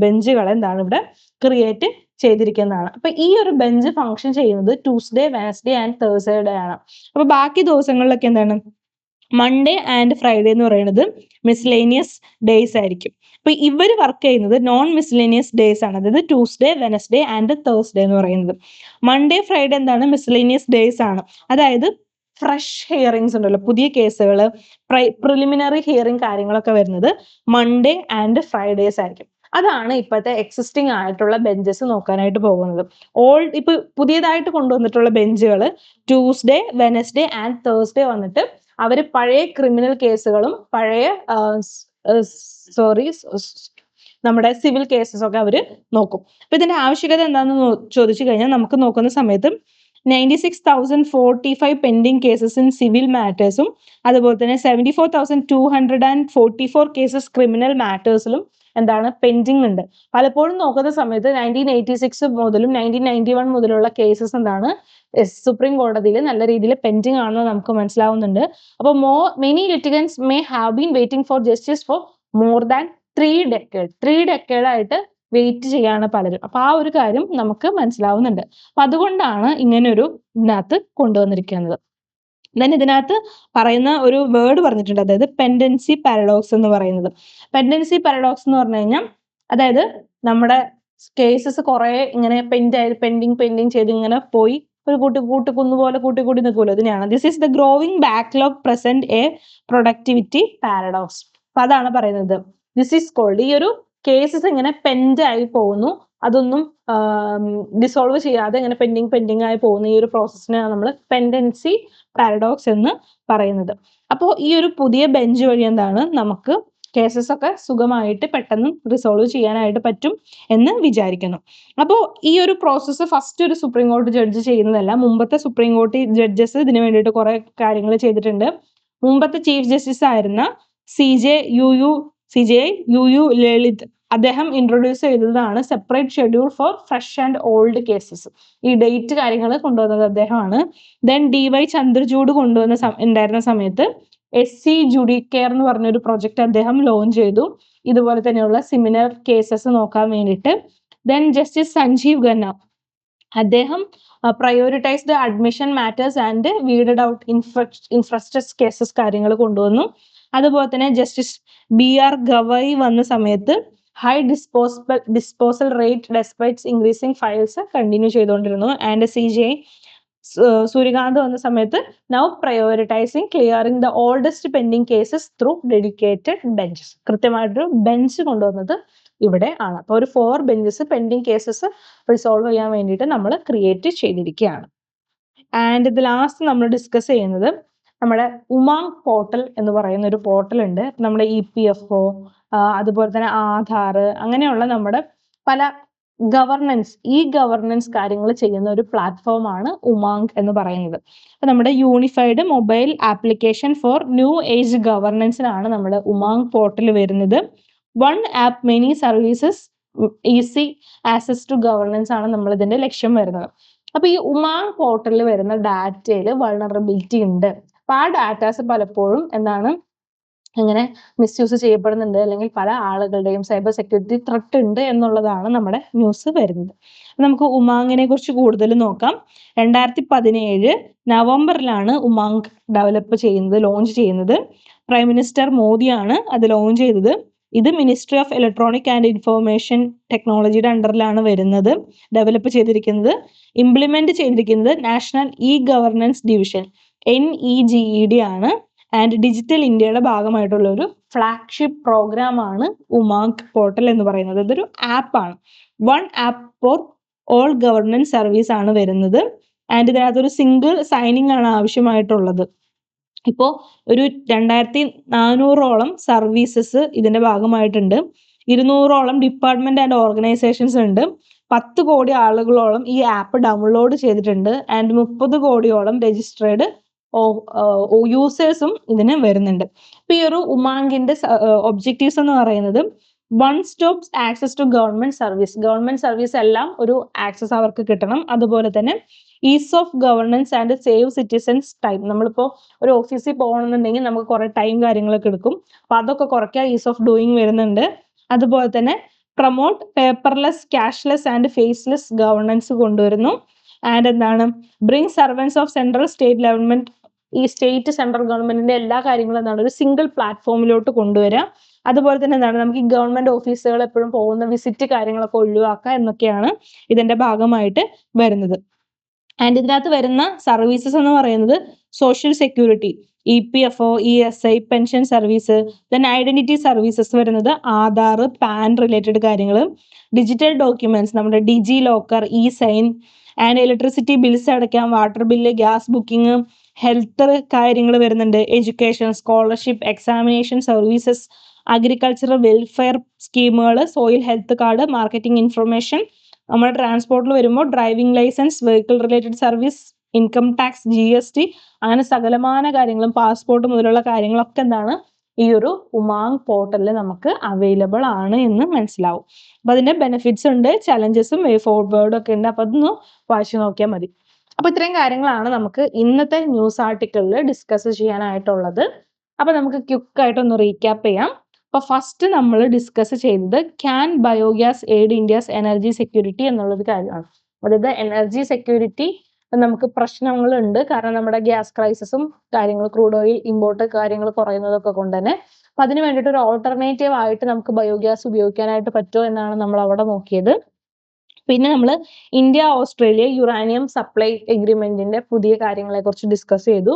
ബെഞ്ചുകൾ എന്താണ് ഇവിടെ ക്രിയേറ്റ് ചെയ്തിരിക്കുന്നതാണ്. അപ്പൊ ഈ ഒരു ബെഞ്ച് ഫംഗ്ഷൻ ചെയ്യുന്നത് ട്യൂസ്ഡേ, വെനസ്ഡേ ആൻഡ് തേഴ്സ്ഡേ ആണ്. അപ്പൊ ബാക്കി ദിവസങ്ങളിലൊക്കെ എന്താണ് മൺഡേ ആൻഡ് ഫ്രൈഡേ എന്ന് പറയുന്നത് മിസ്ലേനിയസ് ഡേയ്സ് ആയിരിക്കും. അപ്പൊ ഇവർ വർക്ക് ചെയ്യുന്നത് നോൺ മിസ്ലേനിയസ് ഡേയ്സ് ആണ്. അതായത് ട്യൂസ്ഡേ, വെനസ്ഡേ ആൻഡ് തേഴ്സ്ഡേ എന്ന് പറയുന്നത്. മൺഡേ, ഫ്രൈഡേ എന്താണ് മിസ്ലേനിയസ് ഡേയ്സ് ആണ്. അതായത് ഫ്രഷ് ഹിയറിങ്സ് ഉണ്ടല്ലോ, പുതിയ കേസുകൾ, പ്രിലിമിനറി ഹിയറിംഗ് കാര്യങ്ങളൊക്കെ വരുന്നത് മൺഡേ ആൻഡ് ഫ്രൈഡേസ് ആയിരിക്കും. അതാണ് ഇപ്പോഴത്തെ എക്സിസ്റ്റിംഗ് ആയിട്ടുള്ള ബെഞ്ചസ് നോക്കാനായിട്ട് പോകുന്നത്. ഇപ്പൊ പുതിയതായിട്ട് കൊണ്ടുവന്നിട്ടുള്ള ബെഞ്ചുകൾ ട്യൂസ്ഡേ, വെനസ്ഡേ ആൻഡ് തേഴ്സ്ഡേ വന്നിട്ട് അവര് പഴയ ക്രിമിനൽ കേസുകളും പഴയ നമ്മുടെ സിവിൽ കേസസ് ഒക്കെ അവര് നോക്കും. അപ്പൊ ഇതിന്റെ ആവശ്യകത എന്താണെന്ന് ചോദിച്ചു കഴിഞ്ഞാൽ നമുക്ക് നോക്കുന്ന സമയത്ത് 96,045 പെൻഡിങ് കേസസ് ഇൻ സിവിൽ മാറ്റേഴ്സും അതുപോലെ തന്നെ 74,244 കേസസ് ക്രിമിനൽ മാറ്റേഴ്സിലും എന്താണ് പെൻഡിങ് ഉണ്ട്. പലപ്പോഴും നോക്കുന്ന സമയത്ത് 1986 മുതലും 1991 മുതലുള്ള കേസസ് എന്താണ് സുപ്രീം കോടതിയിൽ നല്ല രീതിയിൽ പെൻഡിങ് ആണെന്ന് നമുക്ക് മനസ്സിലാവുന്നുണ്ട്. അപ്പൊ many litigants may have been waiting for justice for more than 3 decade ആയിട്ട് വെയിറ്റ് ചെയ്യാണ് പലരും. അപ്പൊ ആ ഒരു കാര്യം നമുക്ക് മനസ്സിലാവുന്നുണ്ട്. അപ്പൊ അതുകൊണ്ടാണ് ഇങ്ങനൊരു ഇതിനകത്ത് കൊണ്ടുവന്നിരിക്കുന്നത്. ഇതിനകത്ത് പറയുന്ന ഒരു വേർഡ് പറഞ്ഞിട്ടുണ്ട്, അതായത് പെൻഡൻസി പാരഡോക്സ് എന്ന് പറയുന്നത്. പെൻഡൻസി പാരഡോക്സ് എന്ന് പറഞ്ഞു കഴിഞ്ഞാൽ അതായത് നമ്മുടെ കേസസ് കുറെ ഇങ്ങനെ പെൻഡിങ് ചെയ്ത് ഇങ്ങനെ പോയി ഒരു കുന്നുപോലെ കൂട്ടി നിൽക്കുമല്ലോ, ഇതിനെയാണ് this is the growing backlog present A productivity paradox. അപ്പൊ അതാണ് പറയുന്നത്. ദിസ് ഈസ് കോൾഡ്, ഈ ഒരു കേസസ് ഇങ്ങനെ പെൻഡായി പോകുന്നു, അതൊന്നും ഡിസോൾവ് ചെയ്യാതെ ഇങ്ങനെ പെൻഡിങ് ആയി പോകുന്ന ഈ ഒരു പ്രോസസ്സിനെയാണ് നമ്മൾ പെൻഡൻസി പാരഡോക്സ് എന്ന് പറയുന്നത്. അപ്പോൾ ഈ ഒരു പുതിയ ബെഞ്ച് വഴി എന്താണ് നമുക്ക് കേസസ് ഒക്കെ സുഖമായിട്ട് പെട്ടെന്ന് റിസോൾവ് ചെയ്യാനായിട്ട് പറ്റും എന്ന് വിചാരിക്കുന്നു. അപ്പോൾ ഈ ഒരു പ്രോസസ്സ് ഫസ്റ്റ് ഒരു സുപ്രീം കോടതി ജഡ്ജ് ചെയ്യുന്നതല്ല. മുമ്പത്തെ സുപ്രീം കോടതി ജഡ്ജസ് ഇതിനു വേണ്ടിയിട്ട് കുറെ കാര്യങ്ങൾ ചെയ്തിട്ടുണ്ട്. മുമ്പത്തെ ചീഫ് ജസ്റ്റിസ് ആയിരുന്ന CJ ലളിത്, അദ്ദേഹം ഇൻട്രൊഡ്യൂസ് ചെയ്തതാണ് separate schedule four fresh and old cases. ഈ ഡേറ്റ് കാര്യങ്ങൾ കൊണ്ടുവന്നത് അദ്ദേഹമാണ്. ദെൻ DY ചന്ദ്രചൂഡ് ഉണ്ടായിരുന്ന സമയത്ത് SC ജുഡീകെയർ എന്ന് പറഞ്ഞൊരു പ്രൊജക്ട് അദ്ദേഹം ലോഞ്ച് ചെയ്തു, ഇതുപോലെ തന്നെയുള്ള സിമിലർ കേസസ് നോക്കാൻ വേണ്ടിയിട്ട്. ദെൻ ജസ്റ്റിസ് സഞ്ജീവ് ഖന്ന, അദ്ദേഹം prioritised admission matters and weeded out infrastructure cases കാര്യങ്ങൾ കൊണ്ടുവന്നു. അതുപോലെ തന്നെ ജസ്റ്റിസ് BR ഗവൈ വന്ന സമയത്ത് high disposal rate despites increasing files continue ചെയ്തുകൊണ്ടിരുന്നു. ആൻഡ് CJ സൂര്യകാന്ത് വന്ന സമയത്ത് now prioritising clearing the oldest pending cases through dedicated benches. കൃത്യമായിട്ടൊരു ബെഞ്ച് കൊണ്ടുവന്നത് ഇവിടെ ആണ്. അപ്പോൾ ഒരു 4 ബെഞ്ചസ് പെൻഡിങ് കേസസ് റിസോൾവ് ചെയ്യാൻ വേണ്ടിയിട്ട് നമ്മൾ ക്രിയേറ്റ് ചെയ്തിരിക്കുകയാണ്. ആൻഡ് ഇത് ലാസ്റ്റ് നമ്മൾ ഡിസ്കസ് ചെയ്യുന്നത് നമ്മുടെ ഉമാങ് പോർട്ടൽ എന്ന് പറയുന്ന ഒരു പോർട്ടൽ ഉണ്ട്. നമ്മുടെ EPFO അതുപോലെ തന്നെ ആധാർ, അങ്ങനെയുള്ള നമ്മുടെ പല ഗവർണൻസ് കാര്യങ്ങൾ ചെയ്യുന്ന ഒരു പ്ലാറ്റ്ഫോമാണ് ഉമാങ് എന്ന് പറയുന്നത്. അപ്പൊ നമ്മുടെ unified mobile application for new age ഗവർണൻസിനാണ് നമ്മുടെ ഉമാങ് പോർട്ടൽ വരുന്നത്. One app many services easy access to governance ആണ് നമ്മൾ ഇതിന്റെ ലക്ഷ്യം വരുന്നത്. അപ്പൊ ഈ ഉമാങ് പോർട്ടലിൽ വരുന്ന ഡാറ്റയിൽ വൾണറബിലിറ്റി ഉണ്ട്. അപ്പൊ ആ ഡാറ്റാസ് പലപ്പോഴും എന്താണ് ഇങ്ങനെ മിസ്യൂസ് ചെയ്യപ്പെടുന്നുണ്ട്, അല്ലെങ്കിൽ പല ആളുകളുടെയും സൈബർ സെക്യൂരിറ്റി ത്രെട്ട് ഉണ്ട് എന്നുള്ളതാണ് നമ്മുടെ ന്യൂസ് വരുന്നത്. നമുക്ക് ഉമാങ്ങിനെ കുറിച്ച് കൂടുതൽ നോക്കാം. 2017 നവംബറിലാണ് ഉമാങ് ലോഞ്ച് ചെയ്യുന്നത്. പ്രൈം മിനിസ്റ്റർ മോദിയാണ് അത് ലോഞ്ച് ചെയ്തത്. ഇത് ministry of electronic and information ടെക്നോളജിയുടെ അണ്ടറിലാണ് വരുന്നത്. ഡെവലപ്പ് ചെയ്തിരിക്കുന്നത്, ഇംപ്ലിമെന്റ് ചെയ്തിരിക്കുന്നത് നാഷണൽ ഗവർണൻസ് ഡിവിഷൻ NEGED ആണ്. ആൻഡ് ഡിജിറ്റൽ ഇന്ത്യയുടെ ഭാഗമായിട്ടുള്ള ഒരു ഫ്ലാഗ്ഷിപ്പ് പ്രോഗ്രാം ആണ് ഉമാങ് പോർട്ടൽ എന്ന് പറയുന്നത്. ഇതൊരു ആപ്പാണ്. One app for all governance service ആണ് വരുന്നത്. ആൻഡ് ഇതിനകത്തൊരു സിംഗിൾ സൈനിങ് ആണ് ആവശ്യമായിട്ടുള്ളത്. ഇപ്പോൾ ഒരു 2400ഓളം സർവീസസ് ഇതിന്റെ ഭാഗമായിട്ടുണ്ട്. 200ഓളം ഡിപ്പാർട്ട്മെന്റ് ആൻഡ് ഓർഗനൈസേഷൻസ് ഉണ്ട്. 10 കോടി ആളുകളോളം ഈ ആപ്പ് ഡൗൺലോഡ് ചെയ്തിട്ടുണ്ട്. ആൻഡ് 30 കോടിയോളം രജിസ്ട്രേഡ് യൂസേഴ്സും ഇതിന് വരുന്നുണ്ട്. ഇപ്പൊ ഈ ഒരു ഉമാങ്കിന്റെ ഒബ്ജക്റ്റീവ്സ് എന്ന് പറയുന്നത് one stop access to government service എല്ലാം ഒരു ആക്സസ് അവർക്ക് കിട്ടണം. അതുപോലെ തന്നെ ease of governance and save citizens time. നമ്മളിപ്പോ ഒരു ഓഫീസിൽ പോകണമെന്നുണ്ടെങ്കിൽ നമുക്ക് കുറെ ടൈം കാര്യങ്ങളൊക്കെ എടുക്കും. അപ്പൊ അതൊക്കെ കുറയ്ക്കാൻ ഈസ് ഓഫ് ഡൂയിങ് വരുന്നുണ്ട്. അതുപോലെ തന്നെ promote paperless, cashless and faceless governance കൊണ്ടുവരുന്നു. ആൻഡ് എന്താണ് bring servants of central state government, ഈ സ്റ്റേറ്റ് സെൻട്രൽ ഗവൺമെന്റിന്റെ എല്ലാ കാര്യങ്ങളും എന്താണ് ഒരു സിംഗിൾ പ്ലാറ്റ്ഫോമിലോട്ട് കൊണ്ടുവരാം. അതുപോലെ തന്നെ എന്താണ് നമുക്ക് ഈ ഗവൺമെന്റ് ഓഫീസുകൾ എപ്പോഴും പോകുന്ന വിസിറ്റ് കാര്യങ്ങളൊക്കെ ഒഴിവാക്കുക എന്നൊക്കെയാണ് ഇതിന്റെ ഭാഗമായിട്ട് വരുന്നത്. ആൻഡ് ഇതിനകത്ത് വരുന്ന സർവീസസ് എന്ന് പറയുന്നത് social security, EPFO, ESI, pension service, then identity services വരുന്നത് ആധാർ, പാൻ റിലേറ്റഡ് കാര്യങ്ങൾ, ഡിജിറ്റൽ ഡോക്യുമെന്റ്സ് നമ്മുടെ DigiLocker, eSign, and electricity bills അടയ്ക്കാം, water bill, gas booking, health കാര്യങ്ങൾ വരുന്നുണ്ട്, education, scholarship, examination services, agricultural welfare സ്കീമുകൾ, soil health card, marketing information, നമ്മുടെ ട്രാൻസ്പോർട്ടിൽ വരുമ്പോൾ driving licence, vehicle related service, income tax, GST, അങ്ങനെ സകലമാന കാര്യങ്ങളും പാസ്പോർട്ട് മുതലുള്ള കാര്യങ്ങളൊക്കെ എന്താണ് ഈ ഒരു ഉമാങ് പോർട്ടലിൽ നമുക്ക് അവൈലബിൾ ആണ് എന്ന് മനസ്സിലാവും. അപ്പൊ അതിന്റെ ബെനിഫിറ്റ്സ് ഉണ്ട്, ചലഞ്ചസും വേ ഫോർവേഡും ഒക്കെ ഉണ്ട്. അപ്പൊ അതൊന്ന് വായിച്ചു നോക്കിയാൽ മതി. അപ്പൊ ഇത്രയും കാര്യങ്ങളാണ് നമുക്ക് ഇന്നത്തെ ന്യൂസ് ആർട്ടിക്കിളിൽ ഡിസ്കസ് ചെയ്യാനായിട്ടുള്ളത്. അപ്പൊ നമുക്ക് ക്വിക്കായിട്ടൊന്ന് റീക്യാപ്പ് ചെയ്യാം. അപ്പൊ ഫസ്റ്റ് നമ്മൾ ഡിസ്കസ് ചെയ്തത് can biogas aid India's energy security എന്നുള്ളൊരു കാര്യമാണ്. അതായത് എനർജി സെക്യൂരിറ്റി നമുക്ക് പ്രശ്നങ്ങളുണ്ട്, കാരണം നമ്മുടെ ഗ്യാസ് ക്രൈസിസും കാര്യങ്ങൾ, ക്രൂഡ് ഓയിൽ ഇമ്പോർട്ട് കാര്യങ്ങൾ കുറയുന്നതൊക്കെ കൊണ്ട് തന്നെ. അപ്പൊ അതിന് വേണ്ടിയിട്ട് ഒരു ഓൾട്ടർനേറ്റീവ് ആയിട്ട് നമുക്ക് ബയോഗ്യാസ് ഉപയോഗിക്കാനായിട്ട് പറ്റുമോ എന്നാണ് നമ്മൾ അവിടെ നോക്കിയത്. പിന്നെ നമ്മൾ ഇന്ത്യ ഓസ്ട്രേലിയ യുറാനിയം സപ്ലൈ എഗ്രിമെന്റിന്റെ പുതിയ കാര്യങ്ങളെ കുറിച്ച് ഡിസ്കസ് ചെയ്തു.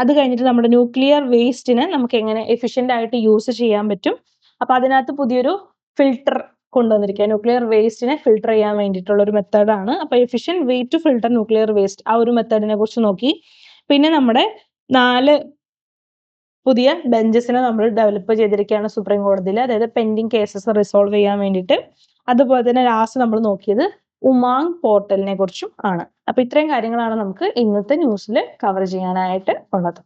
അത് കഴിഞ്ഞിട്ട് നമ്മുടെ ന്യൂക്ലിയർ വേസ്റ്റിനെ നമുക്ക് എങ്ങനെ എഫിഷ്യന്റ് ആയിട്ട് യൂസ് ചെയ്യാൻ പറ്റും. അപ്പൊ അതിനകത്ത് പുതിയൊരു ഫിൽട്ടർ കൊണ്ടുവന്നിരിക്കുക, ന്യൂക്ലിയർ വേസ്റ്റിനെ ഫിൽട്ടർ ചെയ്യാൻ വേണ്ടിയിട്ടുള്ള ഒരു മെത്തേഡാണ്. അപ്പൊ efficient way to filter nuclear waste, ആ ഒരു മെത്തേഡിനെ കുറിച്ച് നോക്കി. പിന്നെ നമ്മുടെ 4 പുതിയ ബെഞ്ചസിനെ നമ്മൾ ഡെവലപ്പ് ചെയ്തിരിക്കുകയാണ് സുപ്രീം കോടതിയിൽ, അതായത് പെൻഡിങ് കേസസ് റിസോൾവ് ചെയ്യാൻ വേണ്ടിയിട്ട്. അതുപോലെ തന്നെ ലാസ്റ്റ് നമ്മൾ നോക്കിയത് ഉമാങ് പോർട്ടലിനെ കുറിച്ചും ആണ്. അപ്പൊ ഇത്രയും കാര്യങ്ങളാണ് നമുക്ക് ഇന്നത്തെ ന്യൂസിൽ കവർ ചെയ്യാനായിട്ട് ഉള്ളത്.